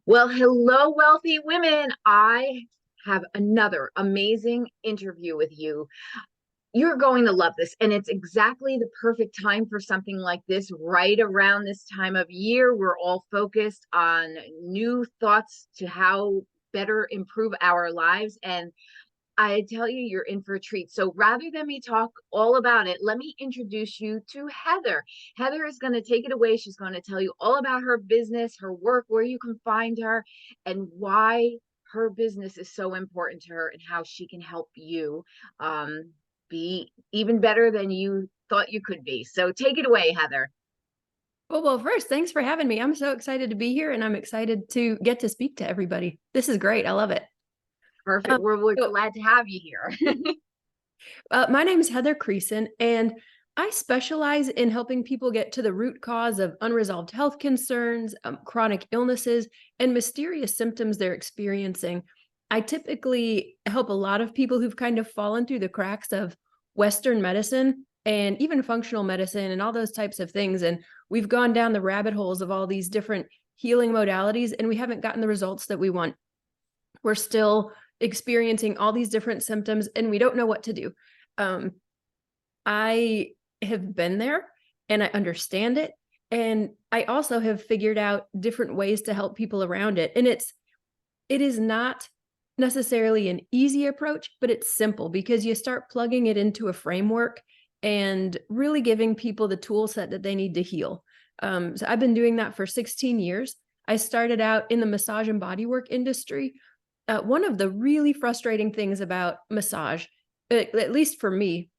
Well, hello, wealthy women. I have another amazing interview with you. You're going to love this. And it's exactly the perfect time for something like this. Right around this time of year, we're all focused on new thoughts to how better improve our lives. And I tell you, you're in for a treat. So rather than me talk all about it, let me introduce you to Heather. Heather is going to take it away. She's going to tell you all about her business, her work, where you can find her, and why her business is so important to her and how she can help you be even better than you thought you could be. So take it away, Heather. Well, first, thanks for having me. I'm so excited to be here and I'm excited to get to speak to everybody. This is great. I love it. Perfect. Um, We're so, glad to have you here. my name is Heather Creson, and I specialize in helping people get to the root cause of unresolved health concerns, chronic illnesses, and mysterious symptoms they're experiencing. I typically help a lot of people who've kind of fallen through the cracks of Western medicine and even functional medicine and all those types of things. And we've gone down the rabbit holes of all these different healing modalities, and we haven't gotten the results that we want. We're still experiencing all these different symptoms, and we don't know what to do. Um, I have been there and I understand it. And I also have figured out different ways to help people around it. And it is not necessarily an easy approach, but it's simple because you start plugging it into a framework and really giving people the tool set that they need to heal. So I've been doing that for 16 years. I started out in the massage and bodywork industry. One of the really frustrating things about massage, at least for me,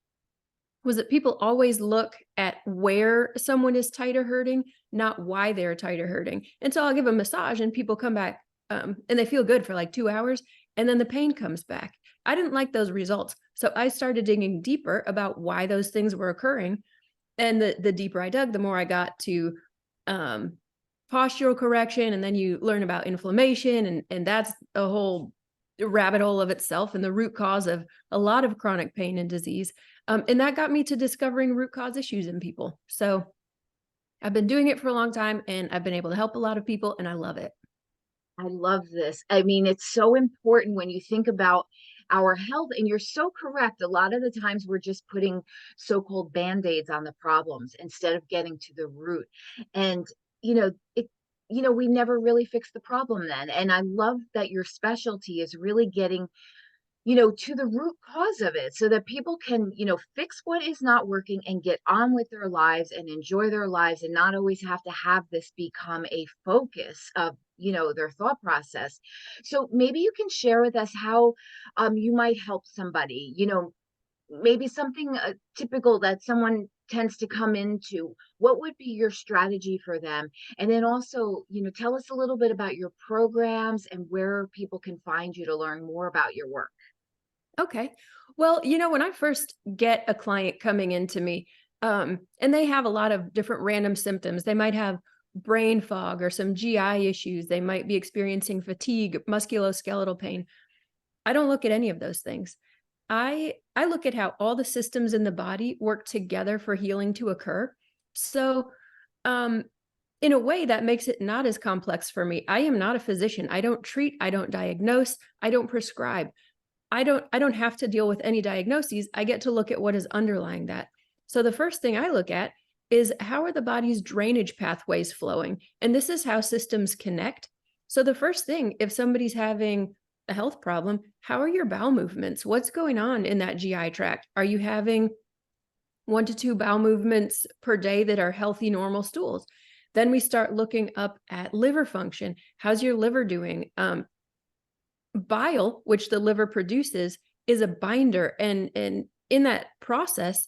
was that people always look at where someone is tight or hurting, not why they're tight or hurting. And so I'll give a massage and people come back and they feel good for like 2 hours and then the pain comes back. I didn't like those results. So I started digging deeper about why those things were occurring. And the deeper I dug, the more I got to um, postural correction. And then you learn about inflammation. And that's a whole rabbit hole of itself and the root cause of a lot of chronic pain and disease. And that got me to discovering root cause issues in people. So I've been doing it for a long time and I've been able to help a lot of people and I love it. I love this. I mean, it's so important when you think about our health, and you're so correct. A lot of the times we're just putting so-called band-aids on the problems instead of getting to the root. And, you know, we never really fix the problem then. And I love that your specialty is really getting to the root cause of it so that people can, fix what is not working and get on with their lives and enjoy their lives and not always have to have this become a focus of, their thought process. So maybe you can share with us how you might help somebody, maybe something typical that someone tends to come into. What would be your strategy for them? And then also, tell us a little bit about your programs and where people can find you to learn more about your work. Okay. Well, when I first get a client coming into me, and they have a lot of different random symptoms, they might have brain fog or some GI issues. They might be experiencing fatigue, musculoskeletal pain. I don't look at any of those things. I look at how all the systems in the body work together for healing to occur. So, um, in a way that makes it not as complex for me. I am not a physician. I don't treat, I don't diagnose, I don't prescribe. I don't have to deal with any diagnoses. I get to look at what is underlying that. So the first thing I look at is how are the body's drainage pathways flowing? And this is how systems connect. So the first thing, if somebody's having a health problem, how are your bowel movements? What's going on in that GI tract? Are you having 1 to 2 bowel movements per day that are healthy, normal stools? Then we start looking up at liver function. How's your liver doing? Bile, which the liver produces, is a binder. And in that process,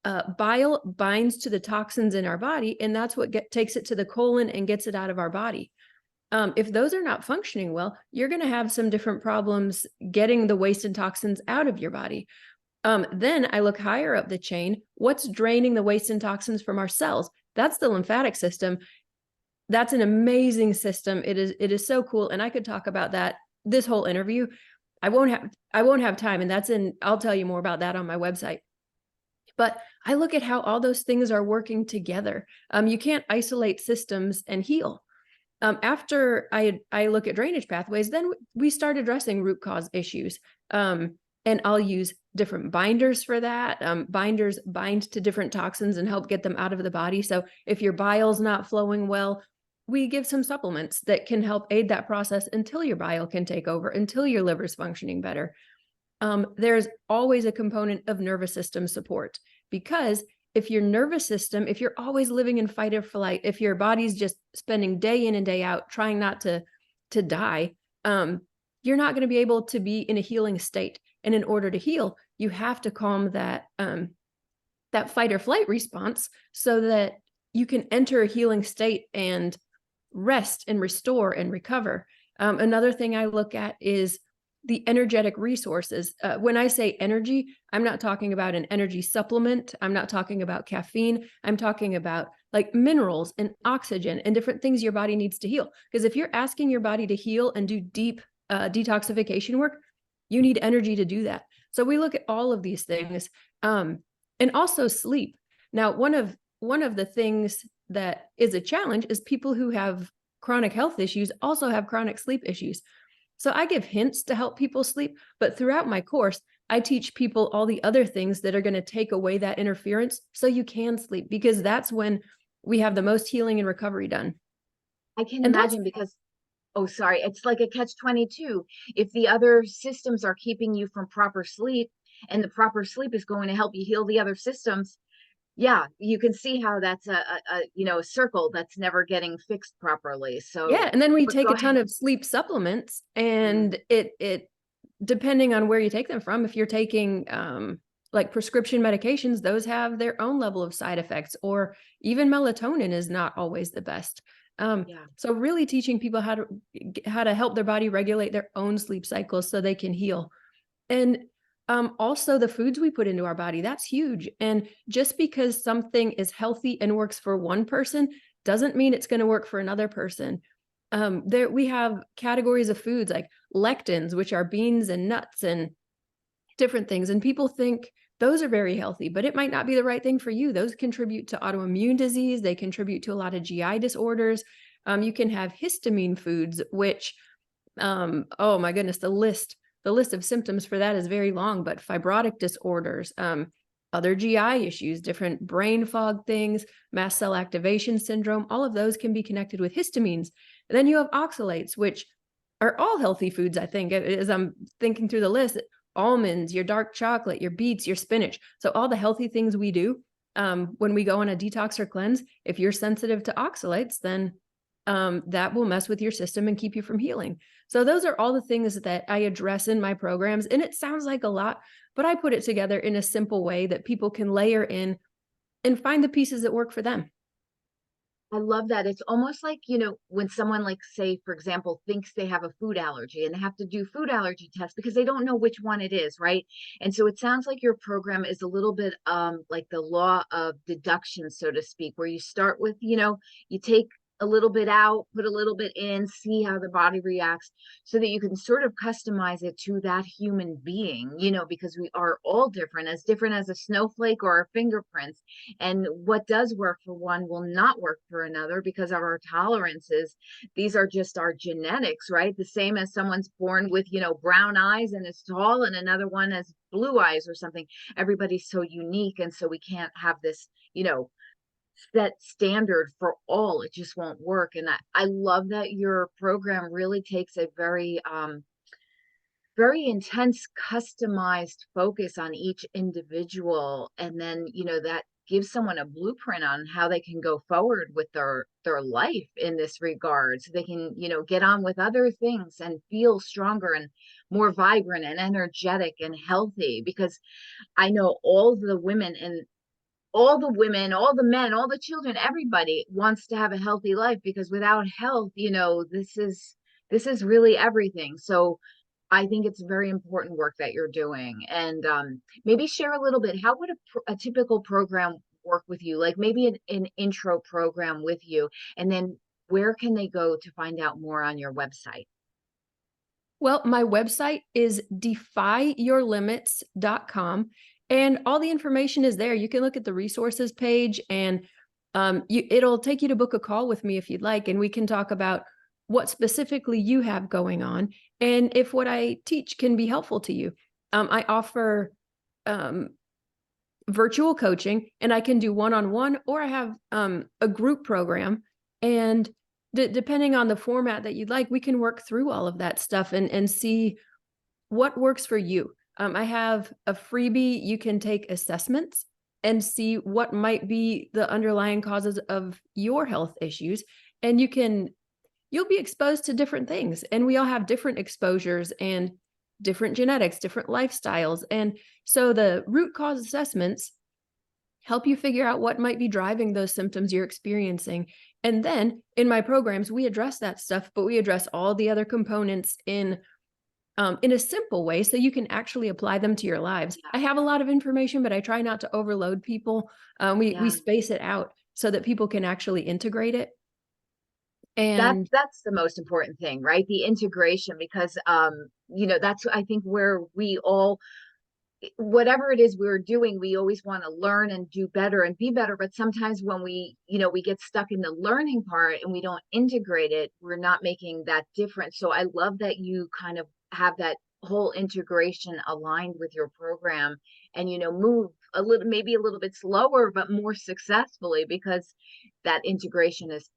bile binds to the toxins in our body, and that's what takes it to the colon and gets it out of our body. If those are not functioning well, you're going to have some different problems getting the waste and toxins out of your body. Then I look higher up the chain. What's draining the waste and toxins from our cells? That's the lymphatic system. That's an amazing system. It is so cool. And I could talk about that this whole interview. I won't have time. And I'll tell you more about that on my website. But I look at how all those things are working together. You can't isolate systems and heal. After I look at drainage pathways, then we start addressing root cause issues. And I'll use different binders for that. Binders bind to different toxins and help get them out of the body. So if your bile's not flowing well, we give some supplements that can help aid that process until your bile can take over, until your liver's functioning better. There's always a component of nervous system support, because if your nervous system, if you're always living in fight or flight, if your body's just spending day in and day out trying not to die, you're not going to be able to be in a healing state. And in order to heal, you have to calm that fight or flight response so that you can enter a healing state and rest and restore and recover. Another thing I look at is the energetic resources. When I say energy, I'm not talking about an energy supplement. I'm not talking about caffeine. I'm talking about like minerals and oxygen and different things your body needs to heal. Because if you're asking your body to heal and do deep detoxification work, you need energy to do that. So we look at all of these things, and also sleep. Now, one of the things that is a challenge is people who have chronic health issues also have chronic sleep issues. So I give hints to help people sleep, but throughout my course, I teach people all the other things that are going to take away that interference so you can sleep, because that's when we have the most healing and recovery done. I can And that's imagine because, oh, sorry, it's like a catch 22. If the other systems are keeping you from proper sleep and the proper sleep is going to help you heal the other systems, yeah, you can see how that's a circle that's never getting fixed properly. yeah, So, and then we but take go a ton ahead. of sleep supplements, Mm, and it depending on where you take them from, if you're taking like prescription medications, those have their own level of side effects, or even melatonin is not always the best. yeah. So really teaching people how to help their body regulate their own sleep cycles so they can heal. And also the foods we put into our body, that's huge. And just because something is healthy and works for one person doesn't mean it's going to work for another person. There we have categories of foods like lectins, which are beans and nuts and different things. And people think those are very healthy, but it might not be the right thing for you. Those contribute to autoimmune disease. They contribute to a lot of GI disorders. You can have histamine foods, which, oh my goodness, the list of symptoms for that is very long, but fibrotic disorders, other GI issues, different brain fog things, mast cell activation syndrome, all of those can be connected with histamines. And then you have oxalates, which are all healthy foods, I think, as I'm thinking through the list. Almonds, your dark chocolate, your beets, your spinach. So all the healthy things we do when we go on a detox or cleanse, if you're sensitive to oxalates, then that will mess with your system and keep you from healing. So those are all the things that I address in my programs. And it sounds like a lot, but I put it together in a simple way that people can layer in and find the pieces that work for them. I love that. It's almost like, when someone like say, for example, thinks they have a food allergy and they have to do food allergy tests because they don't know which one it is, right? And so it sounds like your program is a little bit like the law of deduction, so to speak, where you start with, you take a little bit out, put a little bit in, see how the body reacts so that you can sort of customize it to that human being, because we are all different as a snowflake or our fingerprints, and what does work for one will not work for another because of our tolerances. These are just our genetics, right? The same as someone's born with, brown eyes and is tall, and another one has blue eyes or something. Everybody's so unique. And so we can't have this, set standard for all. It just won't work. And I love that your program really takes a very intense customized focus on each individual, and then that gives someone a blueprint on how they can go forward with their life in this regard, so they can get on with other things and feel stronger and more vibrant and energetic and healthy. Because I know all the women, all the men, all the children, everybody wants to have a healthy life, because without health, this is really everything. So I think it's very important work that you're doing. And maybe share a little bit. How would a typical program work with you? Like maybe an intro program with you, and then where can they go to find out more on your website? Well, my website is defyyourlimits.com, and all the information is there. You can look at the resources page, and It'll take you to book a call with me if you'd like, and we can talk about what specifically you have going on and if what I teach can be helpful to you. I offer um, virtual coaching, and I can do one-on-one, or I have a group program. And depending on the format that you'd like, we can work through all of that stuff and see what works for you. I have a freebie. You can take assessments and see what might be the underlying causes of your health issues. And you'll be exposed to different things. And we all have different exposures and different genetics, different lifestyles. And so the root cause assessments help you figure out what might be driving those symptoms you're experiencing. And then in my programs, we address that stuff, but we address all the other components in a simple way so you can actually apply them to your lives. Yeah. I have a lot of information, but I try not to overload people. We Yeah. space it out so that people can actually integrate it. That's And that's the most important thing, right? The integration, because that's I think where we all, whatever it is we're doing, we always want to learn and do better and be better. But sometimes when we get stuck in the learning part and we don't integrate it, we're not making that difference. So I love that you kind of have that whole integration aligned with your program, and move a little, maybe a little bit slower, but more successfully, because that integration is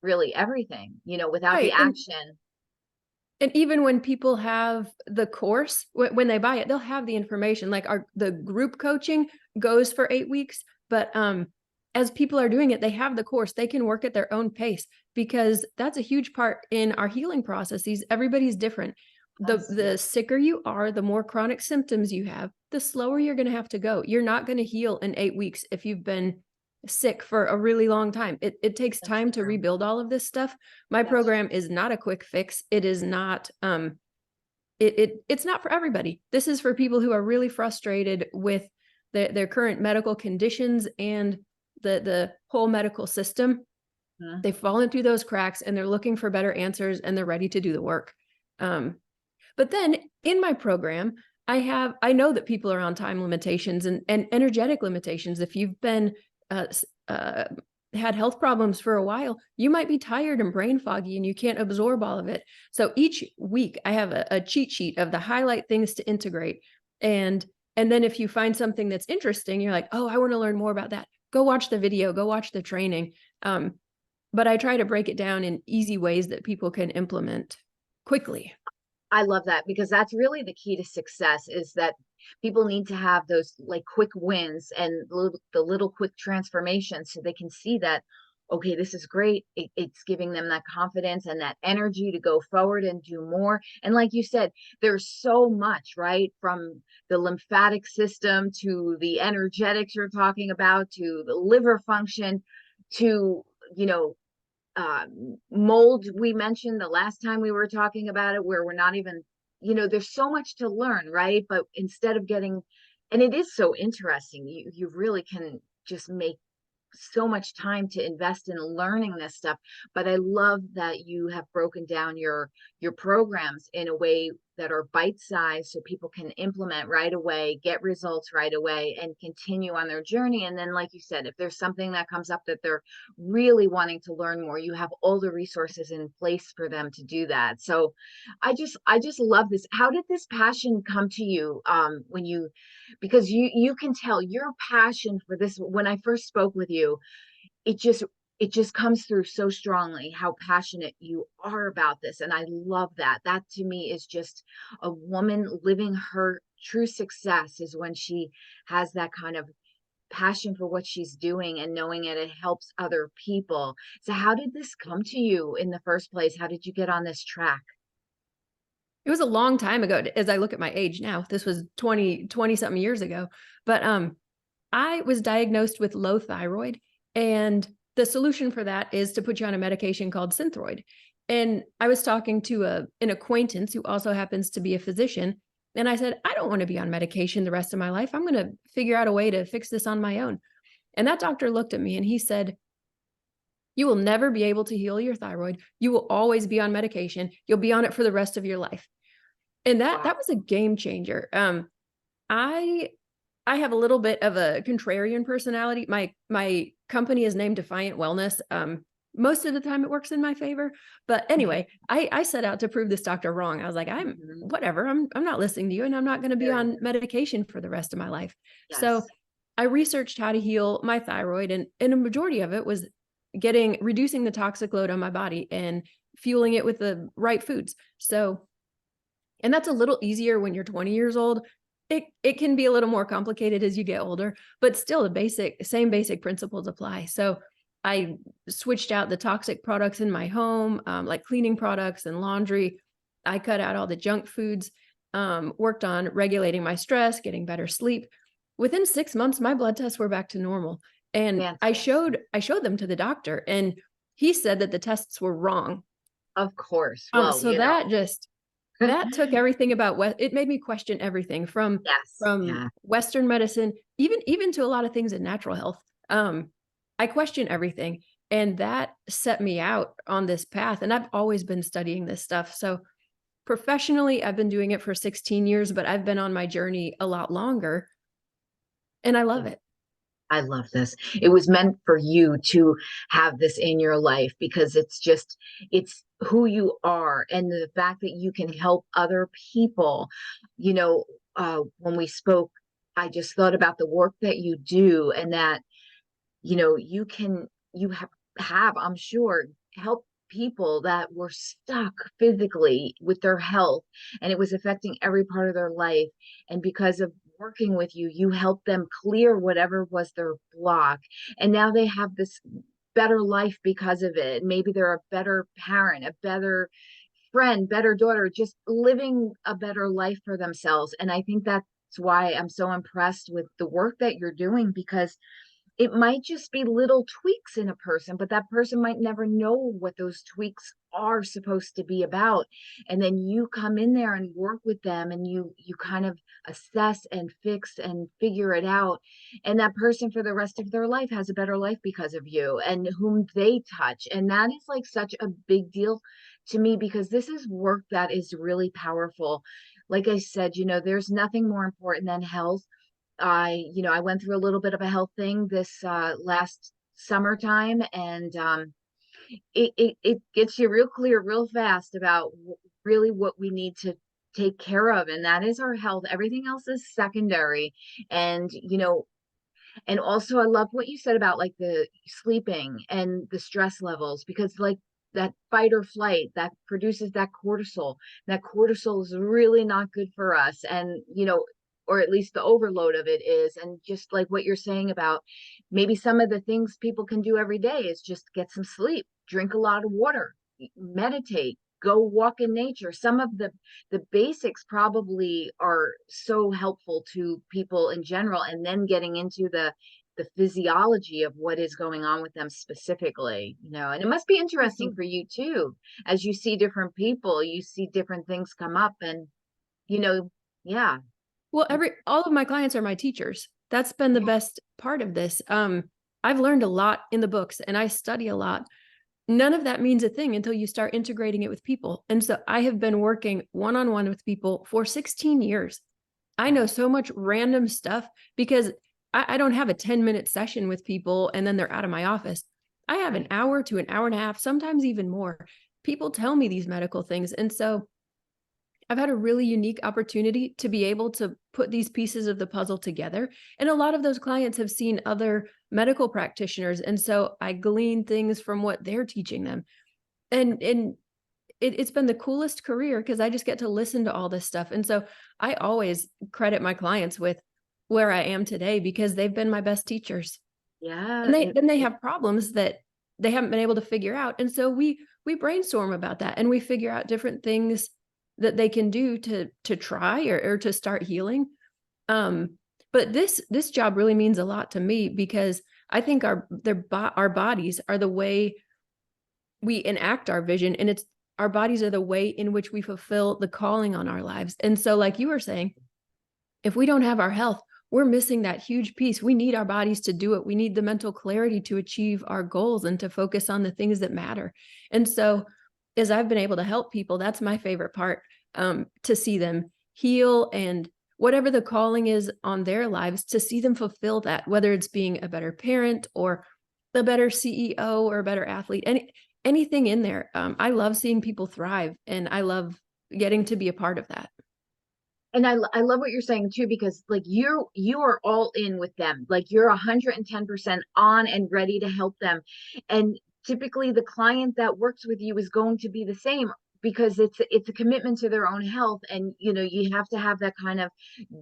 really everything, without the right. action. And even when people have the course, when they buy it, they'll have the information. Like the group coaching goes for 8 weeks, but as people are doing it, they have the course. They can work at their own pace because that's a huge part in our healing processes. Everybody's different. Yeah. The sicker you are, the more chronic symptoms you have, the slower you're going to have to go. You're not going to heal in 8 weeks if you've been sick for a really long time. It takes That's time to true. rebuild all of this stuff. My That's program is not a quick fix. It is not it's not for everybody. This is for people who are really frustrated with their current medical conditions and the whole medical system. true. They've fallen through those cracks and they're looking for better answers and they're ready to do the work. Um, but then in my program, I know that people are on time limitations and energetic limitations. If you've been uh, uh, had health problems for a while, you might be tired and brain foggy and you can't absorb all of it. So each week I have a cheat sheet of the highlight things to integrate. And then if you find something that's interesting, you're like, oh, I want to learn more about that. Go watch the video, go watch the training. But I try to break it down in easy ways that people can implement quickly. I love that, because that's really the key to success, is that people need to have those like quick wins and the little quick transformations, so they can see that, okay, this is great. It's giving them that confidence and that energy to go forward and do more. And like you said, there's so much, right? From the lymphatic system to the energetics you're talking about, to the liver function, to, you know, mold we mentioned the last time we were talking about it, where we're not even, there's so much to learn, right? But instead of getting, and it is so interesting, you really can just make so much time to invest in learning this stuff. But I love that you have broken down your programs in a way that are bite-sized, so people can implement right away, get results right away, and continue on their journey. And then, like you said, if there's something that comes up that they're really wanting to learn more, you have all the resources in place for them to do that. So I just love this. How did this passion come to you, when you, because you can tell your passion for this. When I first spoke with you, it just it just comes through so strongly how passionate you are about this. And I love that. That to me is just a woman living her true success, is when she has that kind of passion for what she's doing and knowing it helps other people. So how did this come to you in the first place? How did you get on this track? It was a long time ago as I look at my age now. This was 20 something years ago. But I was diagnosed with low thyroid, and the solution for that is to put you on a medication called Synthroid. And I was talking to an acquaintance who also happens to be a physician, and I said, I don't want to be on medication the rest of my life. I'm going to figure out a way to fix this on my own. And that doctor looked at me and he said, you will never be able to heal your thyroid. You will always be on medication. You'll be on it for the rest of your life. And that Wow. was a game changer. I I have a little bit of a contrarian personality. My company is named Defiant Wellness. Most of the time it works in my favor. But anyway, I set out to prove this doctor wrong. I was like, I'm Mhm. whatever. I'm not listening to you, and I'm not going to be Very on good. medication for the rest of my life. So Yes. I researched how to heal my thyroid, and a majority of it was reducing the toxic load on my body and fueling it with the right foods. So, and that's a little easier when you're 20 years old. It can be a little more complicated as you get older, but still the same basic principles apply. So I switched out the toxic products in my home, like cleaning products and laundry. I cut out all the junk foods, worked on regulating my stress, getting better sleep. Within 6 months, my blood tests were back to normal. And Fantastic. I showed them to the doctor, and he said that the tests were wrong. Of course. Well, So that took everything about it made me question everything Yes. from Yeah. Western medicine, even to a lot of things in natural health. I question everything, and that set me out on this path. And I've always been studying this stuff. So professionally, I've been doing it for 16 years, but I've been on my journey a lot longer, and I love it. I love this. It was meant for you to have this in your life because it's who you are. And the fact that you can help other people. You know, when we spoke, I just thought about the work that you do and that, you have, I'm sure, helped people that were stuck physically with their health and it was affecting every part of their life. And because of working with you, you helped them clear whatever was their block. And now they have this better life because of it. Maybe they're a better parent, a better friend, better daughter, just living a better life for themselves. And I think that's why I'm so impressed with the work that you're doing because it might just be little tweaks in a person, but that person might never know what those tweaks are supposed to be about. And then you come in there and work with them and you kind of assess and fix and figure it out. And that person for the rest of their life has a better life because of you and whom they touch. And that is like such a big deal to me because this is work that is really powerful. Like I said, there's nothing more important than health. I went through a little bit of a health thing this last summertime, and it gets you real clear real fast about really what we need to take care of, and that is our health. Everything else is secondary. And and also I love what you said about like the sleeping and the stress levels because like that fight or flight that produces that cortisol is really not good for us. And or at least the overload of it is. And just like what you're saying about maybe some of the things people can do every day is just get some sleep, drink a lot of water, meditate, go walk in nature. Some of the basics probably are so helpful to people in general, and then getting into the physiology of what is going on with them specifically. And it must be interesting for you too. As you see different people, you see different things come up, and you know yeah. Well, all of my clients are my teachers. That's been the best part of this. I've learned a lot in the books and I study a lot. None of that means a thing until you start integrating it with people. And so I have been working one-on-one with people for 16 years. I know so much random stuff because I don't have a 10-minute session with people and then they're out of my office. I have an Right. hour to an hour and a half, sometimes even more. People tell me these medical things. And so I've had a really unique opportunity to be able to put these pieces of the puzzle together. And a lot of those clients have seen other medical practitioners. And so I glean things from what they're teaching them. And it's been the coolest career because I just get to listen to all this stuff. And so I always credit my clients with where I am today because they've been my best teachers. Yeah. And they have problems that they haven't been able to figure out. And so we brainstorm about that and we figure out different things that they can do to try or to start healing. Um, but this job really means a lot to me because I think our bodies are the way we enact our vision, and it's our bodies are the way in which we fulfill the calling on our lives. And so, like you were saying, if we don't have our health, we're missing that huge piece. We need our bodies to do it. We need the mental clarity to achieve our goals and to focus on the things that matter. And so, as I've been able to help people, that's my favorite part, to see them heal and whatever the calling is on their lives, to see them fulfill that, whether it's being a better parent or a better CEO or a better athlete, anything in there. I love seeing people thrive, and I love getting to be a part of that. And I love what you're saying too, because like you are all in with them. Like you're 110% on and ready to help them. And typically the client that works with you is going to be the same, because it's a commitment to their own health. And you have to have that kind of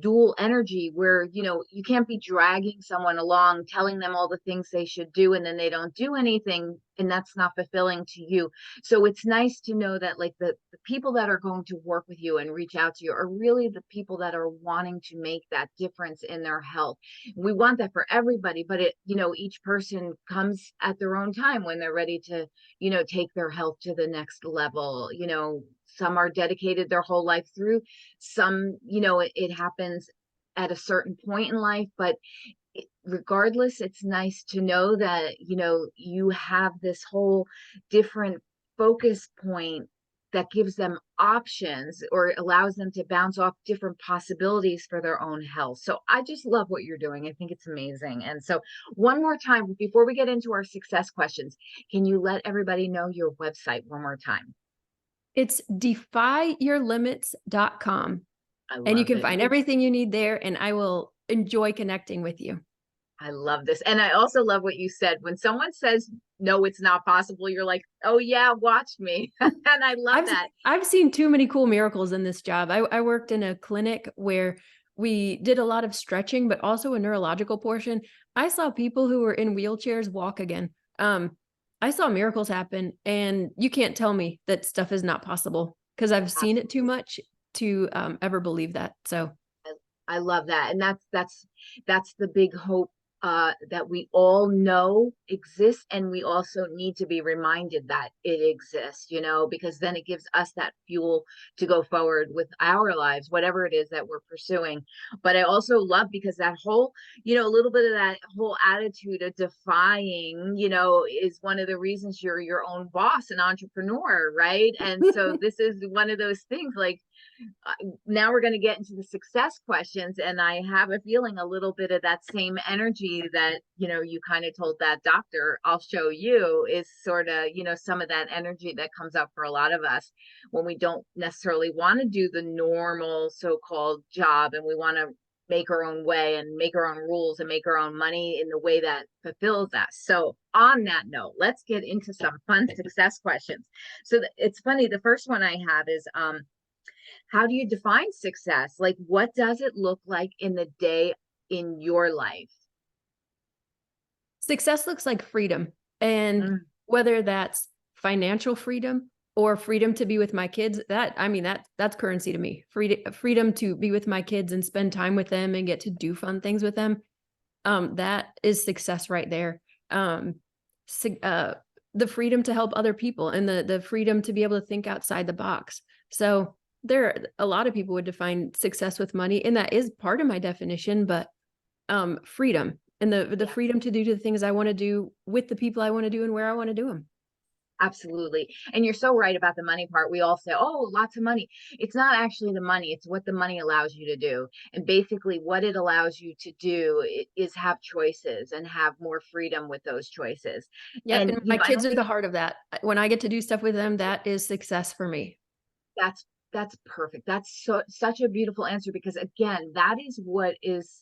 dual energy where you can't be dragging someone along, telling them all the things they should do, and then they don't do anything, and that's not fulfilling to you. So it's nice to know that like the people that are going to work with you and reach out to you are really the people that are wanting to make that difference in their health. We want that for everybody, but each person comes at their own time when they're ready to take their health to the next level. Some are dedicated their whole life through, some it happens at a certain point in life, but regardless, it's nice to know that you have this whole different focus point that gives them options or allows them to bounce off different possibilities for their own health. So I just love what you're doing. I think it's amazing. And so one more time before we get into our success questions, can you let everybody know your website one more time? It's defyyourlimits.com. I And you love can it. find everything you need there, and I will enjoy connecting with you. I love this. And I also love what you said. When someone says, no, it's not possible, you're like, oh, yeah, watch me. And I love I've that. I've seen too many cool miracles in this job. I worked in a clinic where we did a lot of stretching, but also a neurological portion. I saw people who were in wheelchairs walk again. I saw miracles happen, and you can't tell me that stuff is not possible because I've seen it too Absolutely. much to ever believe that. So I love that. And that's the big hope that we all know exists, and we also need to be reminded that it exists, because then it gives us that fuel to go forward with our lives, whatever it is that we're pursuing. But I also love, because that whole, a little bit of that whole attitude of defying, is one of the reasons you're your own boss and entrepreneur, right? And so this is one of those things like, now we're going to get into the success questions, and I have a feeling a little bit of that same energy that you kind of told that doctor I'll show you is sort of some of that energy that comes up for a lot of us when we don't necessarily want to do the normal so-called job, and we want to make our own way and make our own rules and make our own money in the way that fulfills us. So on that note, let's get into some fun success questions. So it's funny, the first one I have is how do you define success? Like, what does it look like in the day in your life? success looks like freedom. And Mm, whether that's financial freedom or freedom to be with my kids, that's currency to me. Freedom to be with my kids and spend time with them and get to do fun things with them. That is success right there. Um, the freedom to help other people and the freedom to be able to think outside the box. So a lot of people would define success with money, and that is part of my definition, but freedom and the yeah, freedom to do the things I want to do with the people I want to do and where I want to do them. absolutely. And you're so right about the money part. We all say, oh, lots of money. It's not actually the money, it's what the money allows you to do. And basically, what it allows you to do is have choices and have more freedom with those choices. Yep, And, and my I kids don't are think the heart of that. When I get to do stuff with them, that is success for me. that's that's perfect. That's such a beautiful answer, because again, that is what is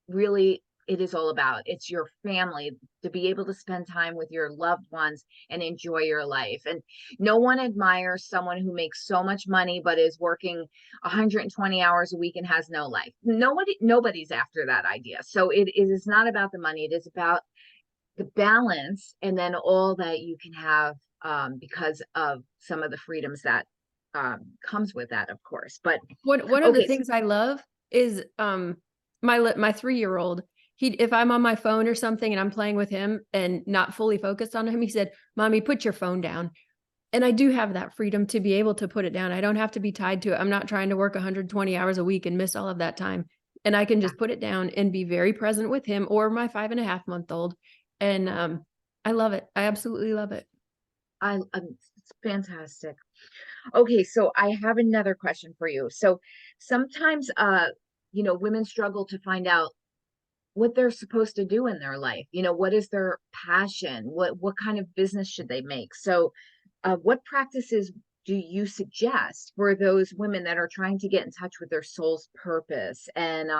really it is all about. It's your family, to be able to spend time with your loved ones and enjoy your life. And no one admires someone who makes so much money but is working 120 hours a week and has no life. Nobody's after that idea. So it is not about the money, it is about the balance, and then all that you can have because of some of the freedoms that comes with that, of course. But One of the okay, so things I love is my 3-year-old. He If I'm on my phone or something and I'm playing with him and not fully focused on him, he said, "Mommy, put your phone down." And I do have that freedom to be able to put it down. I don't have to be tied to it. I'm not trying to work 120 hours a week and miss all of that time. And I can yeah, just put it down and be very present with him or my 5.5-month-old. And I love it. I absolutely love it. it's fantastic. Okay, so I have another question for you. So sometimes women struggle to find out what they're supposed to do in their life. What is their passion? What kind of business should they make? So, what practices do you suggest for those women that are trying to get in touch with their soul's purpose and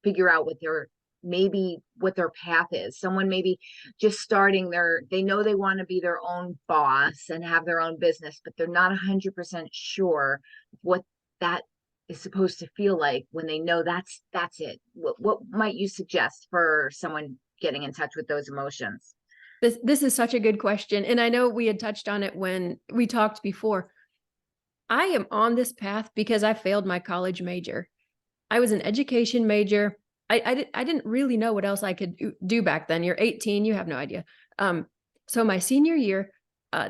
figure out what their path is? Someone maybe just starting they know they want to be their own boss and have their own business, but they're not 100% sure what that is supposed to feel like when they know that's it. What might you suggest for someone getting in touch with those emotions? This is such a good question, and I know we had touched on it when we talked before. I am on this path because I failed my college major. I was an education major. I didn't really know what else I could do back then. You're 18, you have no idea. So my senior year,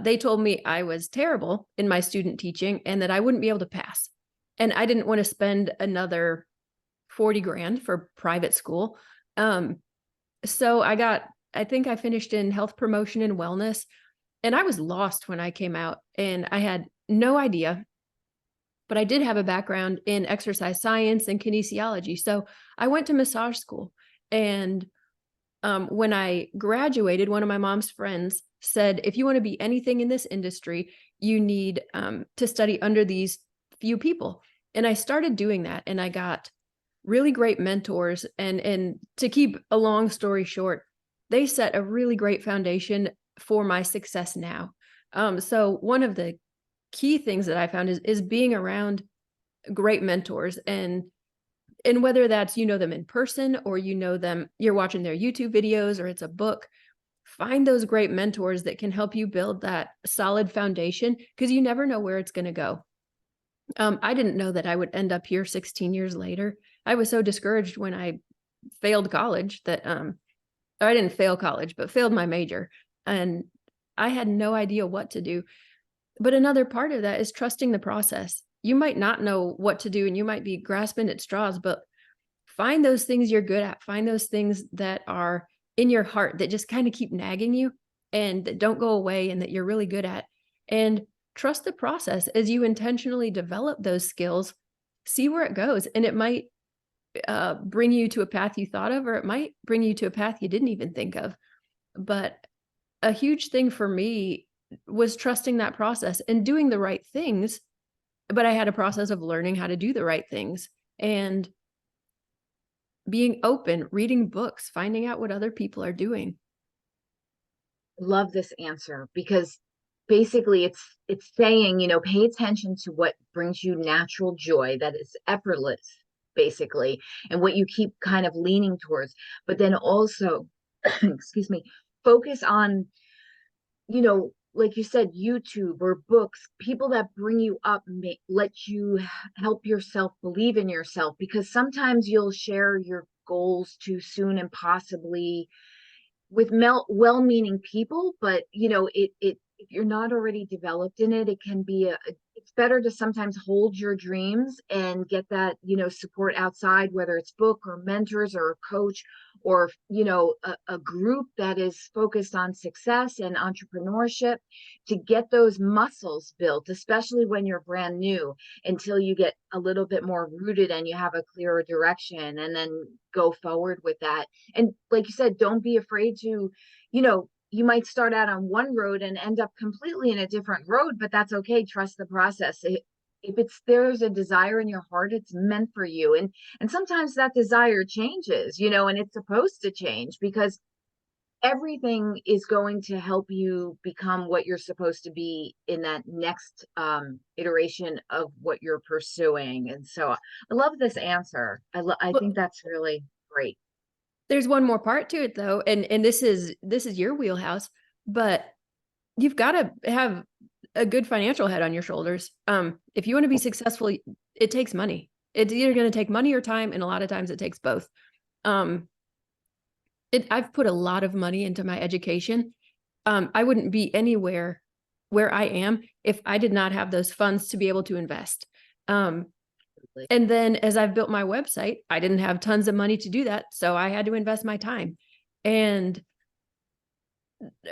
they told me I was terrible in my student teaching and that I wouldn't be able to pass. And I didn't want to spend another 40 grand for private school. So I think I finished in health promotion and wellness, and I was lost when I came out and I had no idea, but I did have a background in exercise science and kinesiology. So I went to massage school. And when I graduated, one of my mom's friends said, if you want to be anything in this industry, you need to study under these few people. And I started doing that, and I got really great mentors. And to keep a long story short, they set a really great foundation for my success now. So one of the key things that I found is being around great mentors, and whether that's them in person or them, you're watching their YouTube videos or it's a book, find those great mentors that can help you build that solid foundation, because you never know where it's going to go. I didn't know that I would end up here 16 years later. I was so discouraged when I failed college that or I didn't fail college, but failed my major, and I had no idea what to do. But another part of that is trusting the process. You might not know what to do and you might be grasping at straws, but find those things you're good at. Find those things that are in your heart that just kind of keep nagging you and that don't go away and that you're really good at. And trust the process as you intentionally develop those skills. See where it goes. And it might bring you to a path you thought of, or it might bring you to a path you didn't even think of. But a huge thing for me was trusting that process and doing the right things. But I had a process of learning how to do the right things and being open, reading books, finding out what other people are doing. Love this answer, because basically it's saying, pay attention to what brings you natural joy, that is effortless, basically, and what you keep kind of leaning towards. But then also, excuse me, focus on, like you said, YouTube or books, people that bring you up, let you help yourself believe in yourself, because sometimes you'll share your goals too soon and possibly with well-meaning people, but it if you're not already developed in it, it can be it's better to sometimes hold your dreams and get that support outside, whether it's book or mentors or a coach or a group that is focused on success and entrepreneurship, to get those muscles built, especially when you're brand new, until you get a little bit more rooted and you have a clearer direction, and then go forward with that. And like you said, don't be afraid to, you might start out on one road and end up completely in a different road, but that's okay. Trust the process. If there's a desire in your heart, it's meant for you. And sometimes that desire changes, and it's supposed to change, because everything is going to help you become what you're supposed to be in that next iteration of what you're pursuing. And so I love this answer. I Well, think that's really great. there's one more part to it though, and this is your wheelhouse, but you've got to have a good financial head on your shoulders. If you want to be successful, it takes money. It's either going to take money or time, and a lot of times it takes both. Um, I've put a lot of money into my education. I wouldn't be anywhere where I am if I did not have those funds to be able to invest. Um, and then as I've built my website, I didn't have tons of money to do that. So I had to invest my time.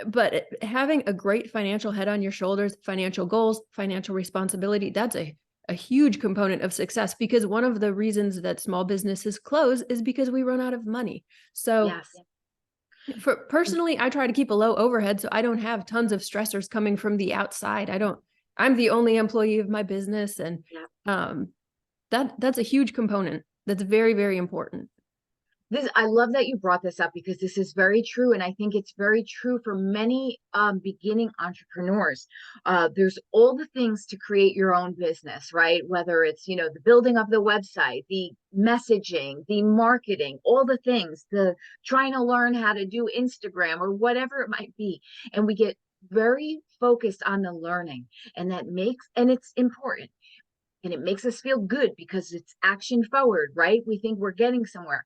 But having a great financial head on your shoulders, financial goals, financial responsibility, that's a a huge component of success, because one of the reasons that small businesses close is because we run out of money. So Yes. for personally, I try to keep a low overhead so I don't have tons of stressors coming from the outside. I'm the only employee of my business, and Yeah. um that's a huge component. That's very, very important. I love that you brought this up because this is very true. And I think it's very true for many beginning entrepreneurs. There's all the things to create your own business, right? Whether it's, the building of the website, the messaging, the marketing, all the things, the trying to learn how to do Instagram or whatever it might be. And we get very focused on the learning, and it's important. And it makes us feel good because it's action forward, right? We think we're getting somewhere.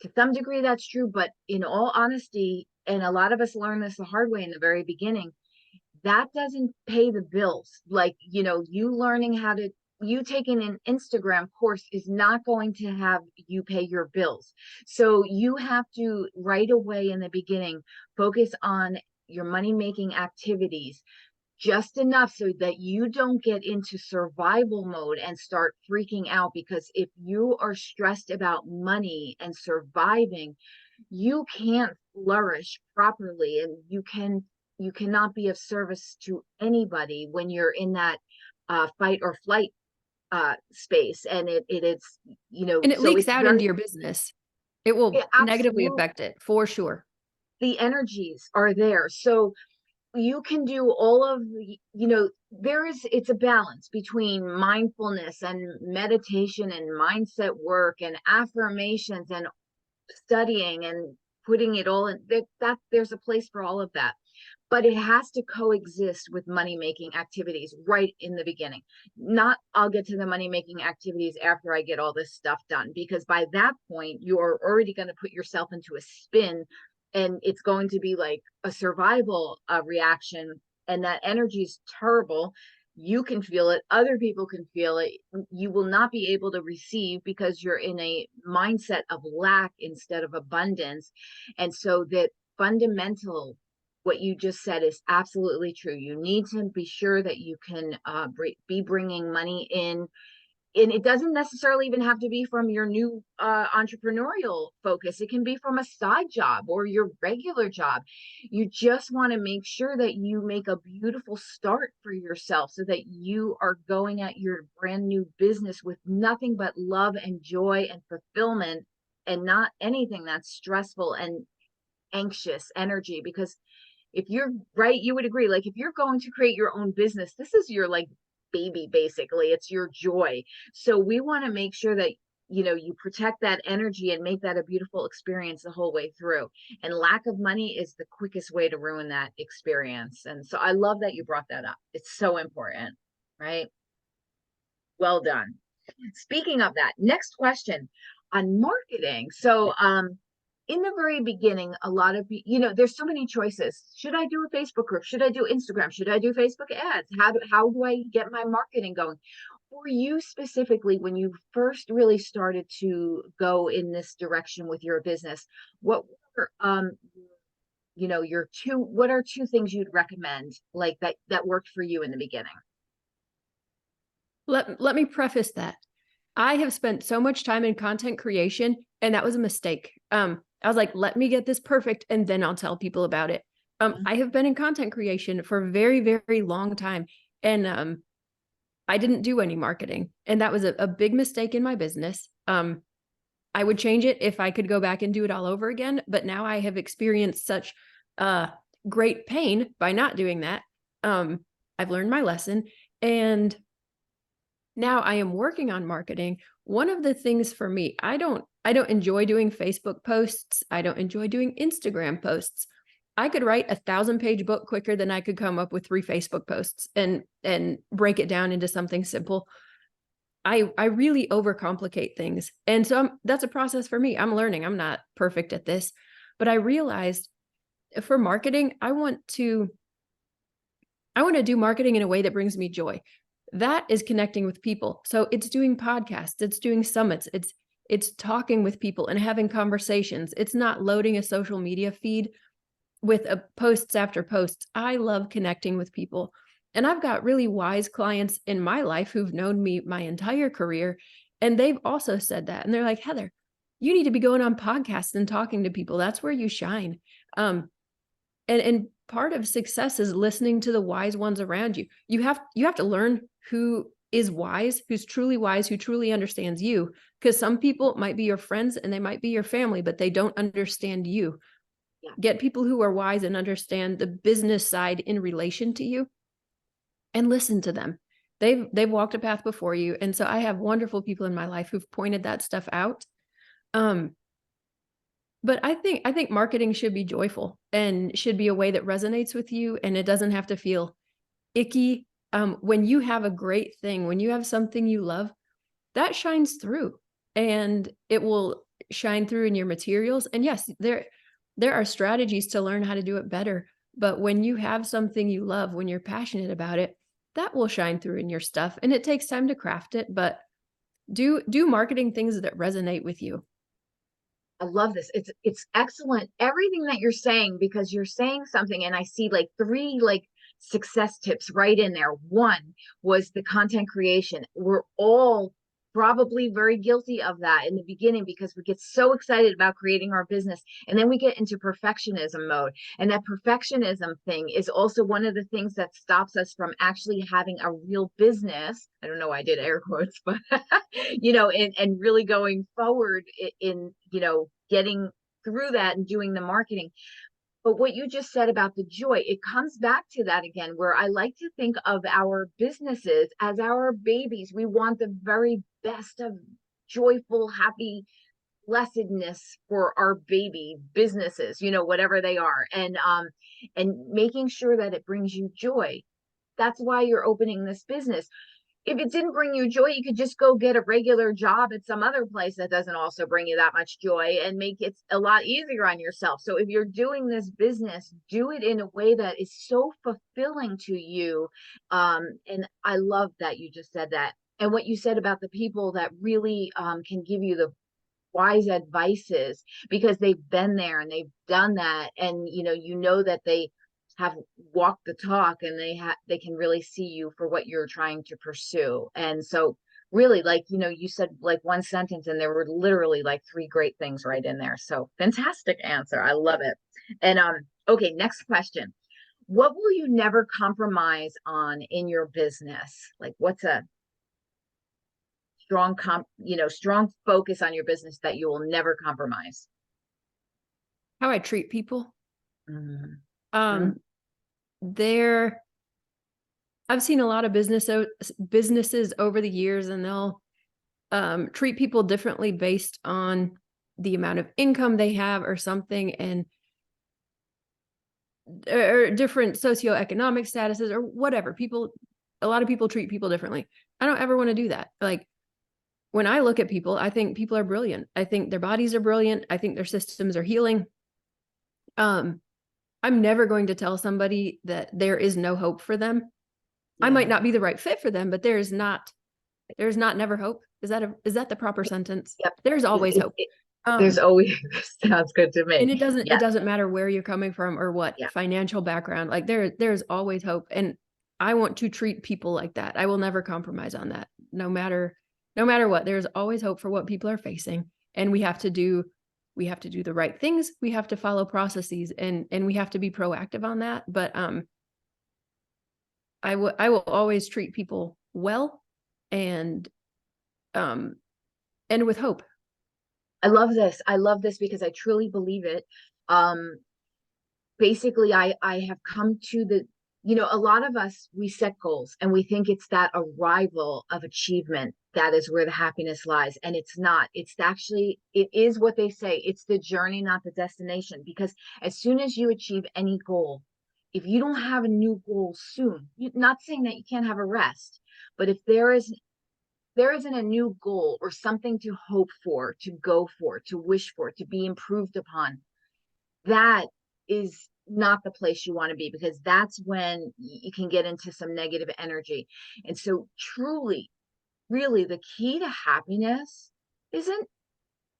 To some degree, that's true. But in all honesty, and a lot of us learn this the hard way in the very beginning, that doesn't pay the bills. Like, you taking an Instagram course is not going to have you pay your bills. So you have to right away in the beginning focus on your money making activities just enough so that you don't get into survival mode and start freaking out. Because if you are stressed about money and surviving, you can't flourish properly, and you cannot be of service to anybody when you're in that fight or flight space. And it's And it so leaks it's out into very, your business. It yeah, will negatively absolutely, affect it for sure. the energies are there. So you can do all of it's a balance between mindfulness and meditation and mindset work and affirmations and studying and putting it all in that there's a place for all of that, but it has to coexist with money making activities right in the beginning. Not, I'll get to the money making activities after I get all this stuff done, because by that point you're already going to put yourself into a spin, and it's going to be like a survival reaction, and that energy is terrible. You can feel it, other people can feel it. You will not be able to receive because you're in a mindset of lack instead of abundance. And so that fundamental, what you just said is absolutely true. You need to be sure that you can be bringing money in. And it doesn't necessarily even have to be from your new entrepreneurial focus. It can be from a side job or your regular job. You just want to make sure that you make a beautiful start for yourself so that you are going at your brand new business with nothing but love and joy and fulfillment, and not anything that's stressful and anxious energy. Because if you're right, you would agree, like if you're going to create your own business, this is your like baby, basically. It's your joy. So we want to make sure that you protect that energy and make that a beautiful experience the whole way through. And lack of money is the quickest way to ruin that experience. And so I love that you brought that up. It's so important, right? Well done. Speaking of that, next question on marketing. So, in the very beginning, a lot of there's so many choices. Should I do a Facebook group? Should I do Instagram? Should I do Facebook ads? How do I get my marketing going? For you specifically, when you first really started to go in this direction with your business, what were your what are two things you'd recommend, like that worked for you in the beginning? Let me preface that. I have spent so much time in content creation, and that was a mistake. I was like, let me get this perfect, and then I'll tell people about it. Mhm. I have been in content creation for a very, very long time, and I didn't do any marketing, and that was a big mistake in my business. I would change it if I could go back and do it all over again, but now I have experienced such uh, great pain by not doing that. I've learned my lesson, and now I am working on marketing. One of the things for me, I don't enjoy doing Facebook posts. I don't enjoy doing Instagram posts. I could write 1,000-page book quicker than I could come up with 3 Facebook posts and break it down into something simple. I really overcomplicate things. And so that's a process for me. I'm learning. I'm not perfect at this, but I realized for marketing, I want to do marketing in a way that brings me joy. That is connecting with people. So it's doing podcasts, it's doing summits, it's talking with people and having conversations. It's not loading a social media feed with posts after posts. I love connecting with people. And I've got really wise clients in my life who've known me my entire career, and they've also said that. And they're like, Heather, you need to be going on podcasts and talking to people. That's where you shine. And part of success is listening to the wise ones around you. You have to learn who is wise, who's truly wise, who truly understands you. Because some people might be your friends and they might be your family, but they don't understand you. Yeah. Get people who are wise and understand the business side in relation to you, and listen to them. They've walked a path before you. And so I have wonderful people in my life who've pointed that stuff out. Um, but I think marketing should be joyful and should be a way that resonates with you, and it doesn't have to feel icky. When you have a great thing, when you have something you love, that shines through, and it will shine through in your materials. And yes, there are strategies to learn how to do it better. But when you have something you love, when you're passionate about it, that will shine through in your stuff. And it takes time to craft it, but do marketing things that resonate with you. I love this. It's excellent. Everything that you're saying, because you're saying something, and I see like three like success tips right in there. One was the content creation. We're all probably very guilty of that in the beginning because we get so excited about creating our business, and then we get into perfectionism mode. And that perfectionism thing is also one of the things that stops us from actually having a real business. I don't know why I did air quotes, but and really going forward in, getting through that and doing the marketing. But what you just said about the joy, it comes back to that again, where I like to think of our businesses as our babies. We want the very best of joyful, happy, blessedness for our baby businesses, whatever they are. And making sure that it brings you joy. That's why you're opening this business. If it didn't bring you joy, you could just go get a regular job at some other place that doesn't also bring you that much joy and make it a lot easier on yourself. So if you're doing this business, do it in a way that is so fulfilling to you. And I love that you just said that. And what you said about the people that really can give you the wise advices because they've been there and they've done that, and that they have walked the talk, and they can really see you for what you're trying to pursue. And so really, like, you said like one sentence and there were literally like three great things right in there. So fantastic answer. I love it. And okay, next question. What will you never compromise on in your business? Like, what's a strong focus on your business that you will never compromise? How I treat people. Mhm. Um, there I've seen a lot of businesses over the years, and they'll treat people differently based on the amount of income they have or something, and or different socioeconomic statuses or whatever. A lot of people treat people differently. I don't ever want to do that. Like, when I look at people, I think people are brilliant. I think their bodies are brilliant. I think their systems are healing. Um, I'm never going to tell somebody that there is no hope for them. I might Yeah. not be the right fit for them, but there's not never hope. Is that the proper sentence? Yep. There's always hope. There's Um, always sounds good to me. and it doesn't it Yes. doesn't matter where you're coming from or what Yeah. financial background. Like, there's always hope. And I want to treat people like that. I will never compromise on that. No matter what, there's always hope for what people are facing. And we have to do the right things. We have to follow processes, and we have to be proactive on that. But I will always treat people well, and um and with hope. I love this. I love this because I truly believe it. Um, Basically, I have come to a lot of us, we set goals and we think it's that arrival of achievement that is where the happiness lies, and it's not. It is what they say, it's the journey, not the destination. Because as soon as you achieve any goal, if you don't have a new goal soon, not saying that you can't have a rest, but if there isn't a new goal or something to hope for, to go for, to wish for, to be improved upon, that is not the place you want to be, because that's when you can get into some negative energy. And so truly, really, the key to happiness isn't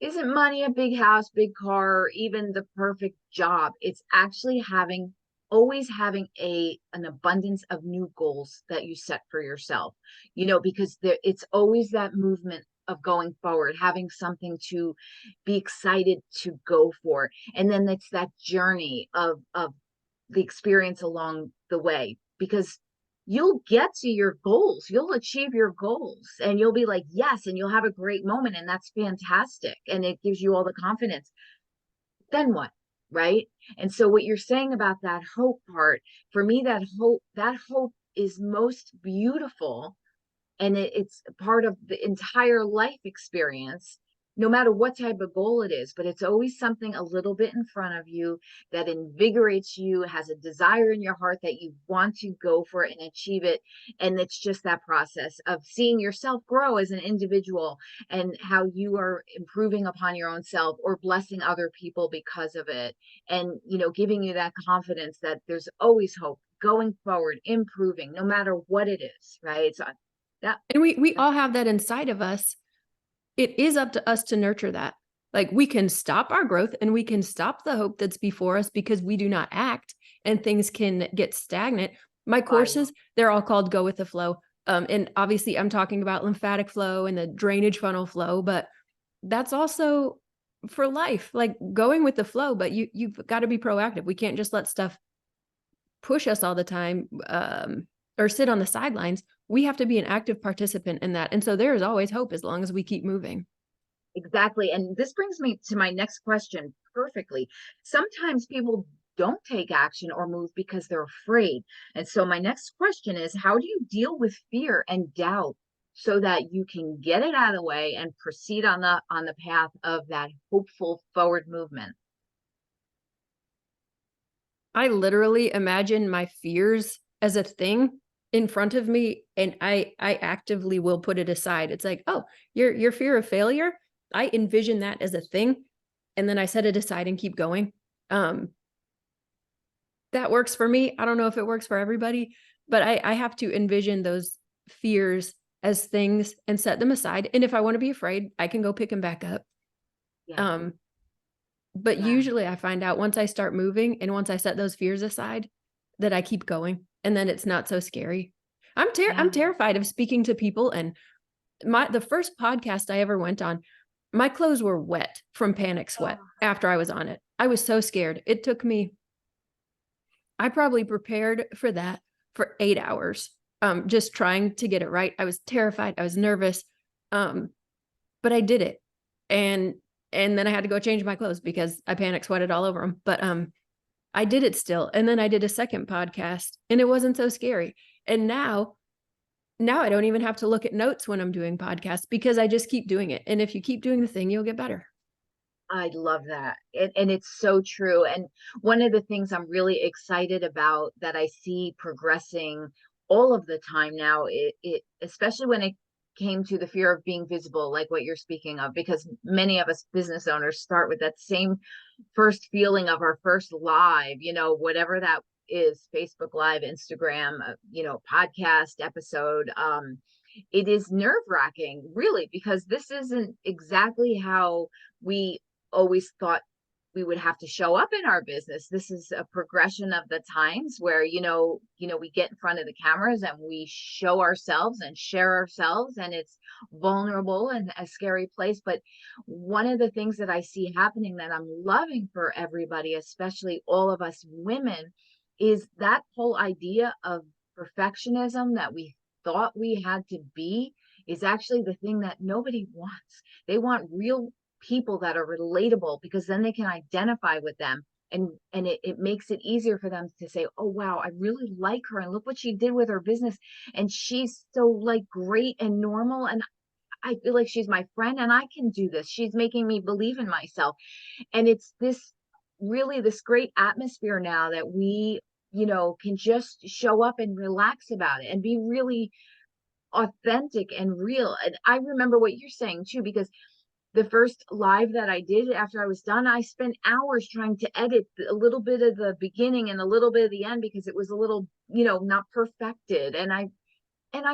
isn't money, a big house, big car, or even the perfect job. It's actually having always having an abundance of new goals that you set for yourself, because it's always that movement of going forward, having something to be excited to go for. And then it's that journey of the experience along the way, because you'll get to your goals, you'll achieve your goals, and you'll be like, yes, and you'll have a great moment, and that's fantastic. And it gives you all the confidence. Then what? Right. And so what you're saying about that hope part, for me, that hope is most beautiful, and it's part of the entire life experience, no matter what type of goal it is. But it's always something a little bit in front of you that invigorates you, has a desire in your heart that you want to go for it and achieve it. And it's just that process of seeing yourself grow as an individual, and how you are improving upon your own self or blessing other people because of it, and giving you that confidence that there's always hope going forward, improving no matter what it is, right? So that And we all have that inside of us. It is up to us to nurture that. Like, we can stop our growth and we can stop the hope that's before us because we do not act, and things can get stagnant. My spiral. courses, they're all called Go with the Flow. And obviously I'm talking about lymphatic flow and the drainage funnel flow, but that's also for life, like going with the flow. But you've got to be proactive. We can't just let stuff push us all the time, or sit on the sidelines. We have to be an active participant in that. And so there is always hope as long as we keep moving. Exactly. And this brings me to my next question perfectly. Sometimes people don't take action or move because they're afraid. And so my next question is, how do you deal with fear and doubt so that you can get it out of the way and proceed on the path of that hopeful forward movement? I literally imagine my fears as a thing in front of me, and I actively will put it aside. It's like, oh, your fear of failure, I envision that as a thing, and then I set it aside and keep going. Um, that works for me. I don't know if it works for everybody, but I have to envision those fears as things and set them aside. And if I want to be afraid, I can go pick them back up. Yeah. Um, but Yeah. usually I find out once I start moving and once I set those fears aside that I keep going, and then it's not so scary. I'm Yeah. terrified of speaking to people, and the first podcast I ever went on, my clothes were wet from panic sweat Oh, after I was on it. I was so scared. It took me, I probably prepared for that for 8 hours, just trying to get it right. I was terrified. I was nervous. Um, but I did it. And then I had to go change my clothes because I panic sweated all over them. But I did it still. And then I did a second podcast and it wasn't so scary. And now I don't even have to look at notes when I'm doing podcasts because I just keep doing it. And if you keep doing the thing, you'll get better. I love that. And it's so true. And one of the things I'm really excited about that I see progressing all of the time now, it especially when it came to the fear of being visible, like what you're speaking of, because many of us business owners start with that same first feeling of our first live, whatever that is, Facebook Live, Instagram, podcast episode. It is nerve-wracking, really, because this isn't exactly how we always thought we would have to show up in our business. This is a progression of the times where, we get in front of the cameras and we show ourselves and share ourselves, and it's vulnerable and a scary place. But one of the things that I see happening that I'm loving for everybody, especially all of us women, is that whole idea of perfectionism that we thought we had to be is actually the thing that nobody wants. They want real people that are relatable, because then they can identify with them, and it makes it easier for them to say, oh wow, I really like her, and look what she did with her business, and she's so like great and normal, and I feel like she's my friend and I can do this. She's making me believe in myself. And it's this great atmosphere now that we can just show up and relax about it and be really authentic and real. And I remember what you're saying too, because the first live that I did, after I was done, I spent hours trying to edit a little bit of the beginning and a little bit of the end, because it was a little, not perfected. And I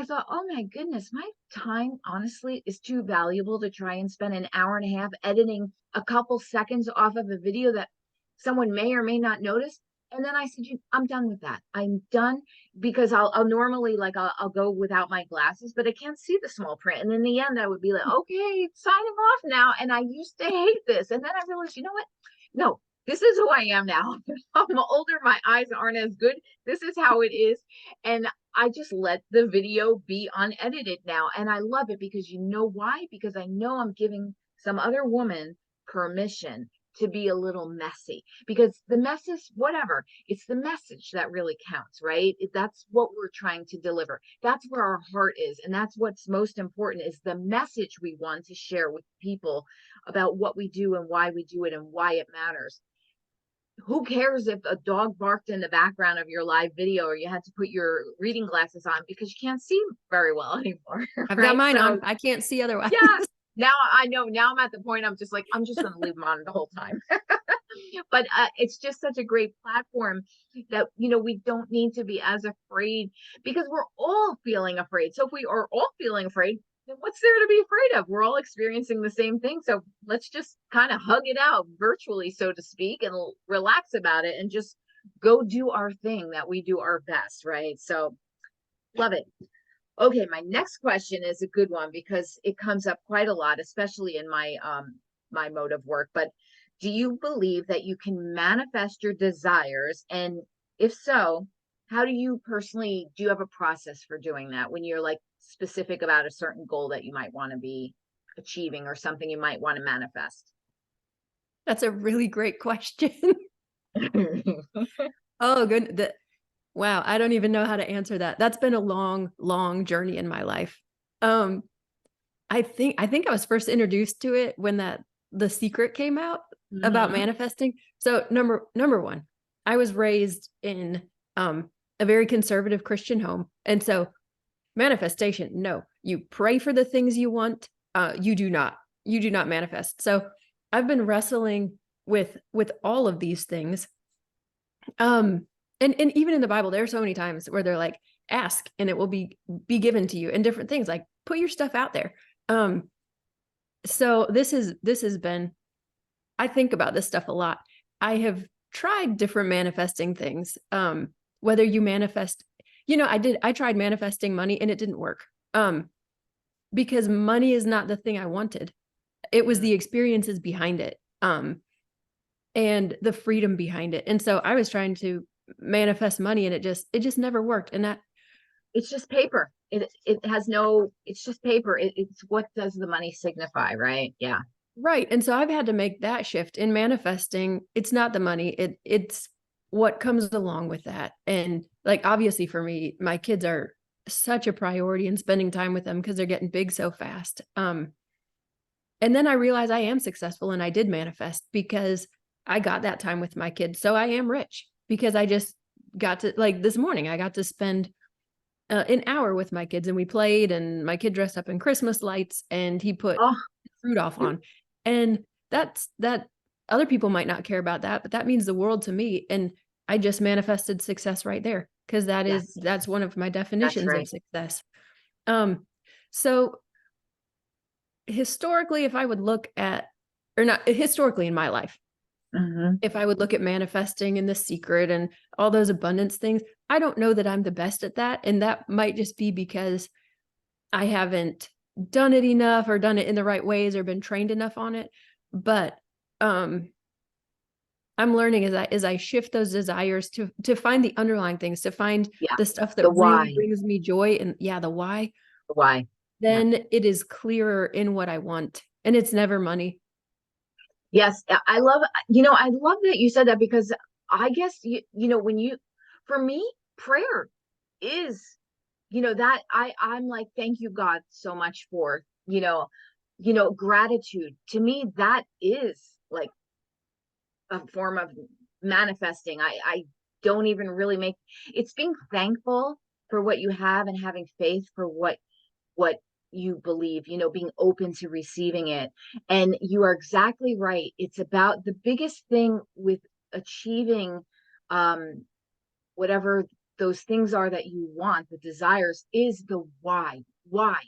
thought, oh my goodness, my time honestly is too valuable to try and spend an hour and a half editing a couple seconds off of a video that someone may or may not notice. And then I said, I'm done with that. I'm done because I'll normally like, I'll go without my glasses, but I can't see the small print. And in the end, I would be like, okay, signing off now. And I used to hate this. And then I realized, you know what? No, this is who I am now. I'm older. My eyes aren't as good. This is how it is. And I just let the video be unedited now. And I love it because you know why? Because I know I'm giving some other woman permission to be a little messy, because the message, whatever, it's the message that really counts, right? That's what we're trying to deliver. That's where our heart is. And that's what's most important, is the message we want to share with people about what we do and why we do it and why it matters. Who cares if a dog barked in the background of your live video or you had to put your reading glasses on because you can't see very well anymore, I've got right? mine So on. I can't see otherwise. yeah, now I know. Now I'm at the point I'm just like, I'm just going to leave them on the whole time. But it's just such a great platform that, we don't need to be as afraid, because we're all feeling afraid. So if we are all feeling afraid, then what's there to be afraid of? We're all experiencing the same thing. So let's just kind of hug it out virtually, so to speak, and relax about it and just go do our thing that we do our best, right? So love it. Okay, my next question is a good one because it comes up quite a lot, especially in my mode of work. But do you believe that you can manifest your desires? And if so, how do you personally, do you have a process for doing that when you're like specific about a certain goal that you might want to be achieving or something you might want to manifest? That's a really great question. Oh, good. Wow, I don't even know how to answer that. That's been a long, long journey in my life. Um, I think I was first introduced to it when that The Secret came out about Hmm. manifesting. So number one, I was raised in a very conservative Christian home. And so manifestation, no. You pray for the things you want. You do not. You do not manifest. So I've been wrestling with all of these things. And even in the Bible, there are so many times where they're like, ask and it will be given to you, and different things like put your stuff out there. Um, so this has been, I think about this stuff a lot. I have tried different manifesting things. Whether you manifest, I tried manifesting money and it didn't work. Because money is not the thing I wanted. It was the experiences behind it. And the freedom behind it. And so I was trying to manifest money and it just never worked. And that It's just paper. It has no. It's just paper. It's what does the money signify, right? Yeah. right. And so I've had to make that shift in manifesting. It's not the money. It's what comes along with that. And like obviously for me, my kids are such a priority and spending time with them because they're getting big so fast. And then I realized I am successful and I did manifest because I got that time with my kids. So I am rich because I just got to, like this morning, I got to spend an hour with my kids and we played, and my kid dressed up in Christmas lights and he put Oh, Rudolph on. And that other people might not care about that, but that means the world to me. And I just manifested success right there because yes, that's one of my that's definitions of right. success. Um, so historically, if I would look at, or not historically in my life, Hmm. if I would look at manifesting and The Secret and all those abundance things, I don't know that I'm the best at that. And that might just be because I haven't done it enough or done it in the right ways or been trained enough on it. But um, I'm learning as I shift those desires to find the underlying things, to find Yeah. the stuff The that really why. brings me joy, and yeah, the why, The why. Yeah. then it is clearer in what I want. And it's never money. Yes, I love that you said that, because I guess when for me, prayer is, that I'm like, thank you, God, so much for, gratitude. To me, that is like a form of manifesting. I don't even really make, it's being thankful for what you have and having faith for what you believe, being open to receiving it. And you are exactly right. It's about the biggest thing with achieving um whatever those things are that you want, the desires, is the why. Why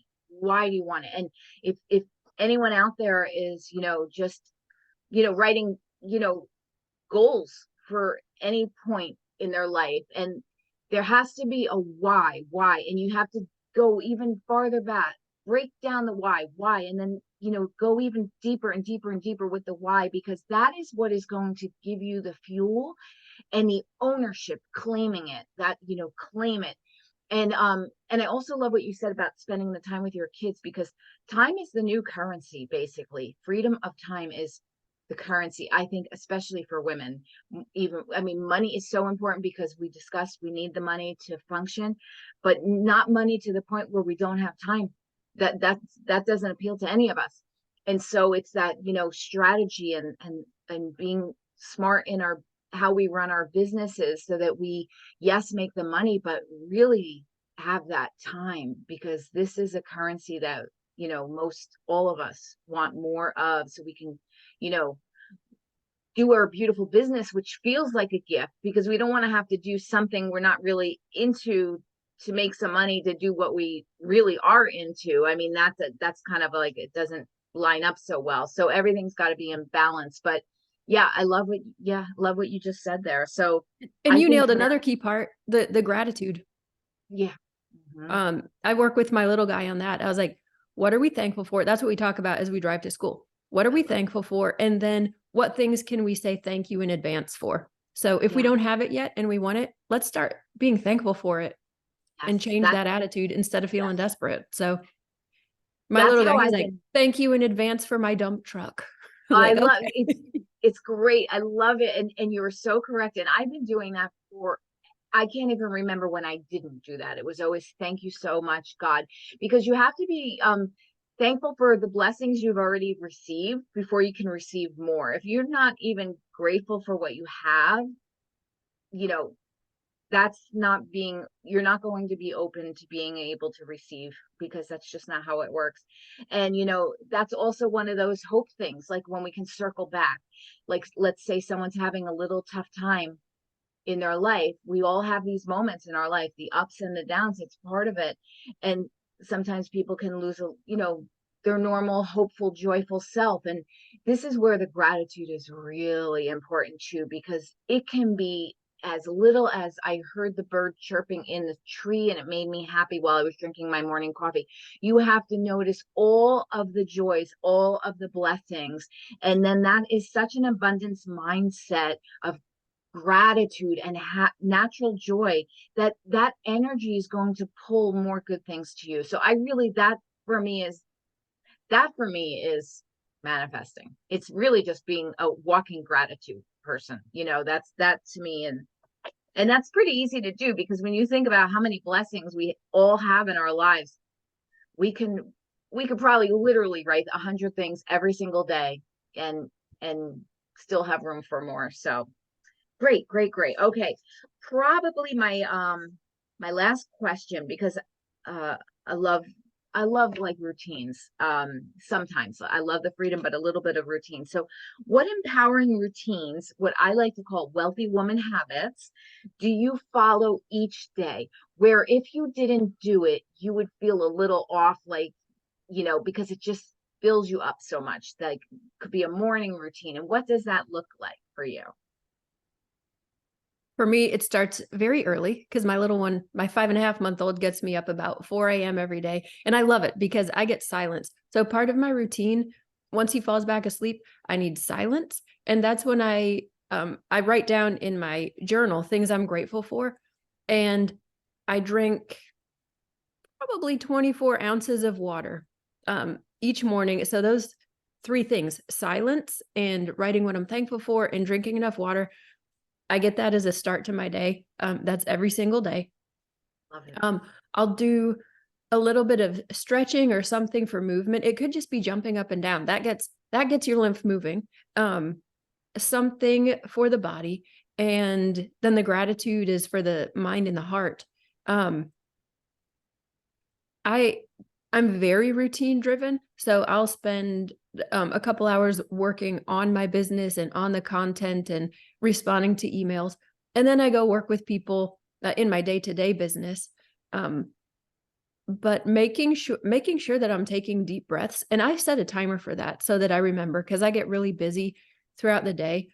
do you want it? And if anyone out there is, just, writing, goals for any point in their life, and there has to be a why, and you have to go even farther back, break down the why, and then, go even deeper and deeper and deeper with the why, because that is what is going to give you the fuel and the ownership, claiming it, that, claim it. And I also love what you said about spending the time with your kids, because time is the new currency. Basically, freedom of time is the currency, I think, especially for women. Even, I mean, money is so important, because we discussed we need the money to function, but not money to the point where we don't have time. That doesn't appeal to any of us. And so it's that, strategy, and being smart in our how we run our businesses, so that we, yes, make the money, but really have that time, because this is a currency that, most all of us want more of, so we can, you know do our beautiful business, which feels like a gift, because we don't want to have to do something we're not really into to make some money to do what we really are into. I mean, that's kind of like, it doesn't line up so well. So everything's got to be in balance. But yeah, love what you just said there. So And I you think nailed that, another key part, the gratitude. yeah. Mhm. I work with my little guy on that. I was like, what are we thankful for? That's what we talk about as we drive to school. What are we thankful for? And then what things can we say thank you in advance for? So if we Yeah. don't have it yet and we want it, let's start being thankful for it and Yes. change that attitude instead of feeling Yes. desperate. So my That's little guy, how he's I've like, been. thank you in advance for my dump truck. I was I like, love okay. it's great. I love it. And you were so correct. And I've been doing that for, I can't even remember when I didn't do that. It was always thank you so much, God, because you have to be thankful for the blessings you've already received before you can receive more. If you're not even grateful for what you have, you know, that's not being, you're not going to be open to being able to receive, because that's just not how it works. And that's also one of those hope things, like when we can circle back, like let's say someone's having a little tough time in their life. We all have these moments in our life, the ups and the downs, it's part of it. And sometimes people can lose their normal, hopeful, joyful self. And this is where the gratitude is really important too, because it can be as little as, I heard the bird chirping in the tree and it made me happy while I was drinking my morning coffee. You have to notice all of the joys, all of the blessings. And then that is such an abundance mindset of gratitude and natural joy, that energy is going to pull more good things to you. So I really, that for me is manifesting. It's really just being a walking gratitude person. That's that to me. And that's pretty easy to do, because when you think about how many blessings we all have in our lives, we can we could probably literally write 100 things every single day, and and still have room for more. So great, great, great. Okay. Probably my last question, because uh I love I love like routines. Sometimes I love the freedom, but a little bit of routine. So what empowering routines, what I like to call wealthy woman habits, do you follow each day, where if you didn't do it, you would feel a little off, like, because it just fills you up so much? Like, could be a morning routine. And what does that look like for you? For me, it starts very early because my little one, my 5.5-month-old, gets me up about 4 a.m. every day. And I love it because I get silence. So part of my routine, once he falls back asleep, I need silence. And that's when I write down in my journal things I'm grateful for. And I drink probably 24 ounces of water each morning. So those three things, silence and writing what I'm thankful for and drinking enough water, I get that as a start to my day. That's every single day. Love it. Um, I'll do a little bit of stretching or something for movement. It could just be jumping up and down. That gets your lymph moving. Something for the body, and then the gratitude is for the mind and the heart. Um, I I'm very routine driven, so I'll spend a couple hours working on my business and on the content and responding to emails, and then I go work with people in my day-to-day business. Um, but making sure that I'm taking deep breaths, and I set a timer for that so that I remember, because I get really busy throughout the day.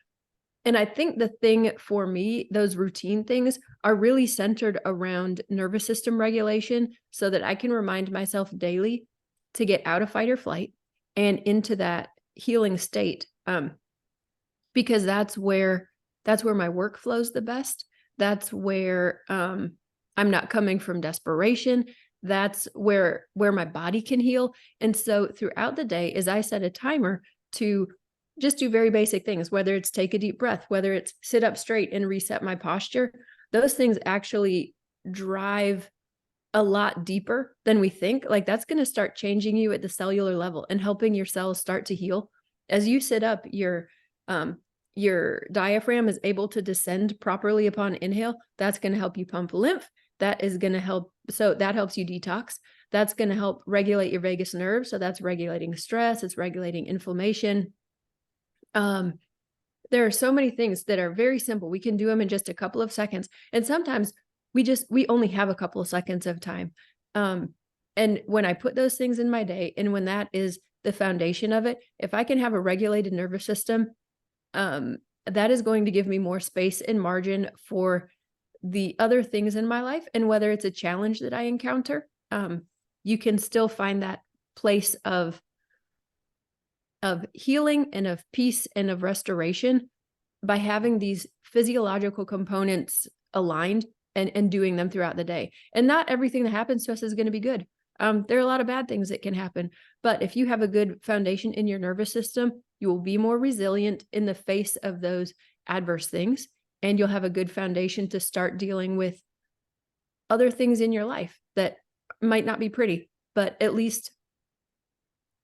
And I think the thing for me, those routine things are really centered around nervous system regulation so that I can remind myself daily to get out of fight or flight and into that healing state. Because that's where my work flows the best. That's where I'm not coming from desperation. That's where my body can heal. And so throughout the day, as I set a timer to just do very basic things, whether it's take a deep breath, whether it's sit up straight and reset my posture, those things actually drive a lot deeper than we think. Like that's going to start changing you at the cellular level and helping your cells start to heal. As you sit up, your diaphragm is able to descend properly upon inhale. That's going to help you pump lymph. That is going to help. So that helps you detox. That's going to help regulate your vagus nerve. So that's regulating stress. It's regulating inflammation. There are so many things that are very simple. We can do them in just a couple of seconds. And sometimes we only have a couple of seconds of time. And when I put those things in my day, and when that is the foundation of it, if I can have a regulated nervous system, that is going to give me more space and margin for the other things in my life. And whether it's a challenge that I encounter, you can still find that place of healing and of peace and of restoration by having these physiological components aligned and doing them throughout the day. And not everything that happens to us is going to be good. There are a lot of bad things that can happen, but if you have a good foundation in your nervous system, you will be more resilient in the face of those adverse things, and you'll have a good foundation to start dealing with other things in your life that might not be pretty, but at least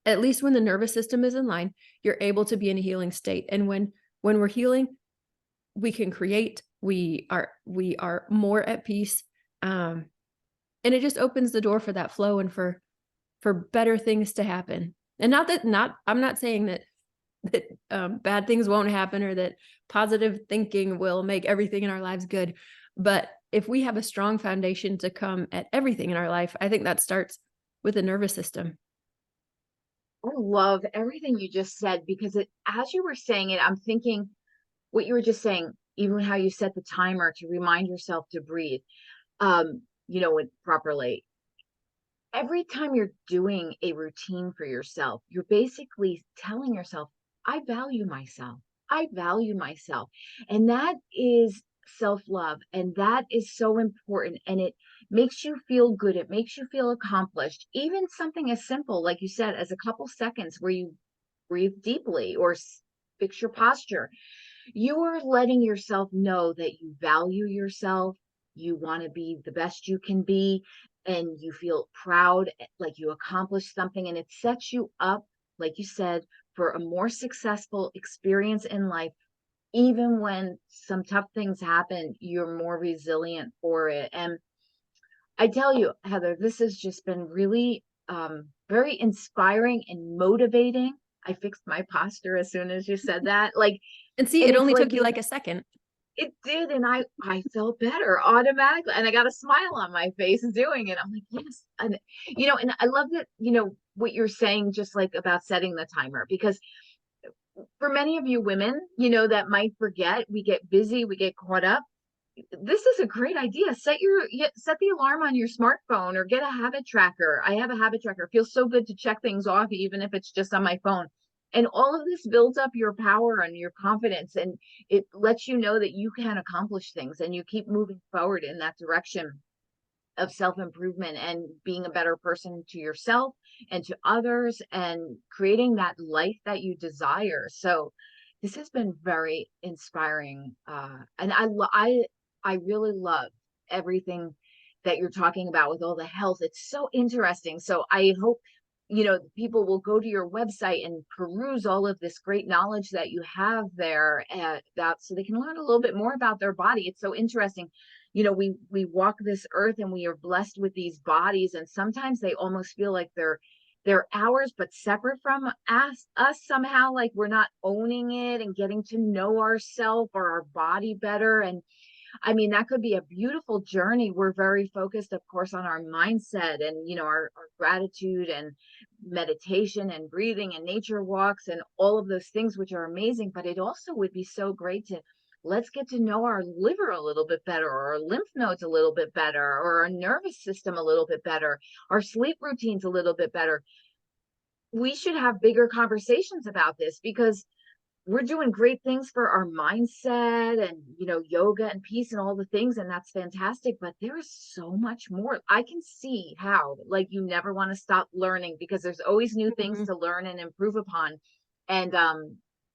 when the nervous system is in line, you're able to be in a healing state. And when we're healing, we can create, we are more at peace. And it just opens the door for that flow and for better things to happen. And I'm not saying that bad things won't happen or that positive thinking will make everything in our lives good. But if we have a strong foundation to come at everything in our life, I think that starts with the nervous system. I love everything you just said because as you were saying it, I'm thinking what you were just saying, even how you set the timer to remind yourself to breathe, it properly. Every time you're doing a routine for yourself, you're basically telling yourself, I value myself. I value myself. And that is self-love. And that is so important. And it makes you feel good. It makes you feel accomplished. Even something as simple, like you said, as a couple seconds where you breathe deeply or fix your posture, you are letting yourself know that you value yourself, you want to be the best you can be, and you feel proud, like you accomplished something, and it sets you up, like you said, for a more successful experience in life. Even when some tough things happen, you're more resilient for it. And I tell you, Heather, this has just been really very inspiring and motivating. I fixed my posture as soon as you said that. And see, And it it's only like took you like a second. it did, and I felt better automatically, and I got a smile on my face doing it. I'm like, yes, and I love that, what you're saying, just like about setting the timer, because for many of you women, that might forget, we get busy, we get caught up. This is a great idea. Set the alarm on your smartphone or get a habit tracker. I have a habit tracker. It feels so good to check things off, even if it's just on my phone. And all of this builds up your power and your confidence, and it lets you know that you can accomplish things and you keep moving forward in that direction of self-improvement and being a better person to yourself and to others and creating that life that you desire. So this has been very inspiring. And I really love everything that you're talking about with all the health. It's so interesting. So I hope, people will go to your website and peruse all of this great knowledge that you have there about, so they can learn a little bit more about their body. It's so interesting. We walk this earth and we are blessed with these bodies, and sometimes they almost feel like they're ours but separate from us somehow, like we're not owning it and getting to know ourselves or our body better. And I mean, that could be a beautiful journey. We're very focused, of course, on our mindset and, our gratitude and meditation and breathing and nature walks and all of those things, which are amazing. But it also would be so great to let's get to know our liver a little bit better, or our lymph nodes a little bit better, or our nervous system a little bit better, our sleep routines a little bit better. We should have bigger conversations about this because we're doing great things for our mindset and yoga and peace and all the things, and that's fantastic, but there is so much more. I can see how, like, you never want to stop learning because there's always new things Mhm. to learn and improve upon. And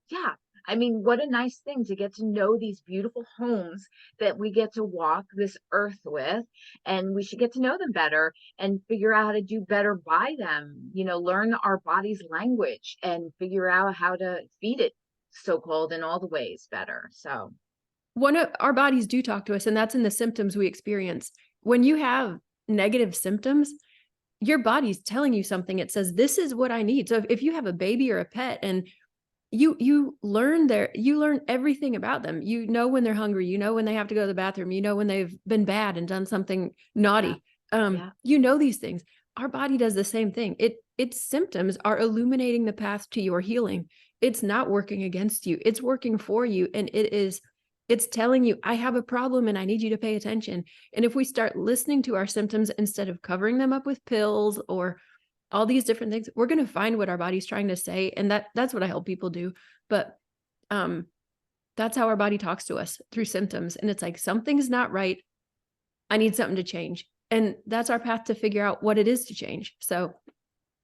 yeah, I mean, what a nice thing to get to know these beautiful homes that we get to walk this earth with, and we should get to know them better and figure out how to do better by them, learn our body's language and figure out how to feed it, so called, in all the ways better. So One of our bodies do talk to us, and that's in the symptoms we experience. When you have negative symptoms, your body's telling you something. It says, "This is what I need." So if you have a baby or a pet and you learn everything about them. You know when they're hungry, you know when they have to go to the bathroom, you know when they've been bad and done something yeah, naughty. yeah, You know these things. Our body does the same thing. Its symptoms are illuminating the path to your healing. It's not working against you. It's working for you, and it's telling you, I have a problem and I need you to pay attention. And if we start listening to our symptoms instead of covering them up with pills or all these different things, we're going to find what our body's trying to say. And that's what I help people do. But um, that's how our body talks to us, through symptoms. And it's like, something's not right. I need something to change. And that's our path to figure out what it is to change. So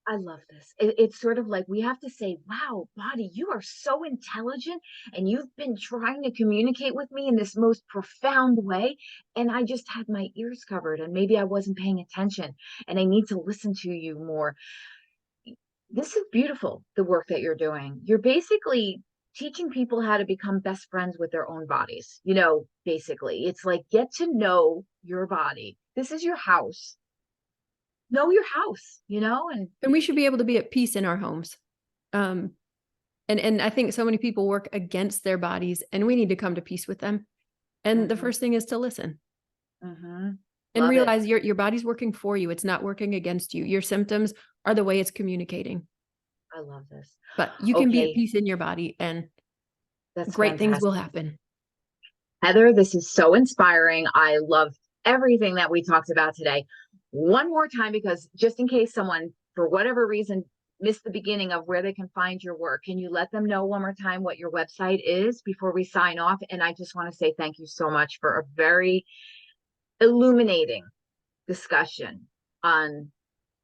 I love this. It's sort of like we have to say, wow, body, you are so intelligent and you've been trying to communicate with me in this most profound way. And I just had my ears covered and maybe I wasn't paying attention and I need to listen to you more. This is beautiful, the work that you're doing. You're basically teaching people how to become best friends with their own bodies. Basically, it's like get to know your body. This is your house. Know your house, and and we should be able to be at peace in our homes. Um, and I think so many people work against their bodies, and we need to come to peace with them. And the mhm, first thing is to listen mhm. and Love it. realize your body's working for you. It's not working against you. Your symptoms are the way it's communicating. I love this. But you can be at Okay, peace in your body and that's great things will fantastic. happen. Heather, this is so inspiring. I love everything that we talked about today. One more time, because just in case someone, for whatever reason, missed the beginning of where they can find your work, can you let them know one more time what your website is before we sign off? And I just want to say thank you so much for a very illuminating discussion on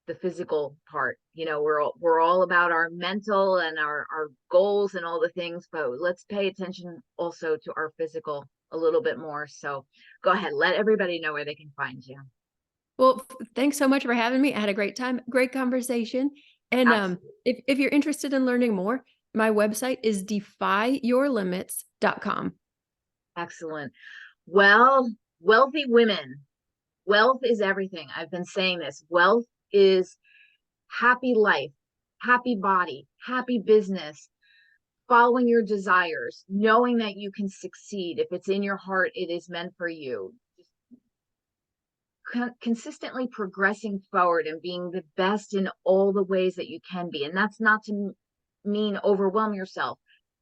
the physical part. We're all about our mental and our goals and all the things, but let's pay attention also to our physical a little bit more. So go ahead, let everybody know where they can find you. Well, thanks so much for having me. I had a great time, great conversation. And Absolutely. if you're interested in learning more, my website is defyyourlimits.com. Excellent. Well, wealthy women, wealth is everything. I've been saying this. Wealth is happy life, happy body, happy business, following your desires, knowing that you can succeed. If it's in your heart, it is meant for you. Consistently progressing forward and being the best in all the ways that you can be. And that's not to mean overwhelm yourself.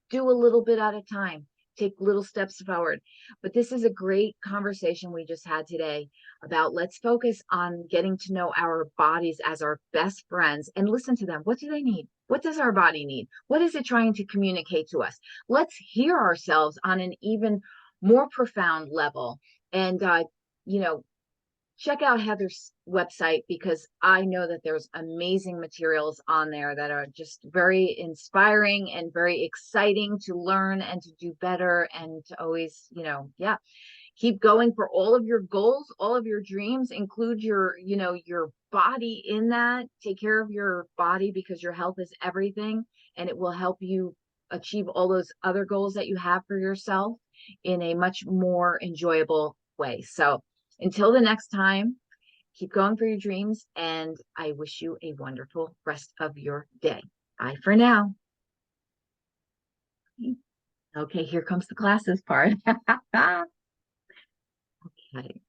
Do a little bit at a time, take little steps forward. But this is a great conversation we just had today about let's focus on getting to know our bodies as our best friends and listen to them. What do they need? What does our body need? What is it trying to communicate to us? Let's hear ourselves on an even more profound level. And, you know, check out Heather's website because I know that there's amazing materials on there that are just very inspiring and very exciting to learn and to do better and to always, yeah, keep going for all of your goals, all of your dreams, include your body in that. Take care of your body because your health is everything and it will help you achieve all those other goals that you have for yourself in a much more enjoyable way. So until the next time, keep going for your dreams, and I wish you a wonderful rest of your day. Bye for now. Okay, here comes the classes part. Okay.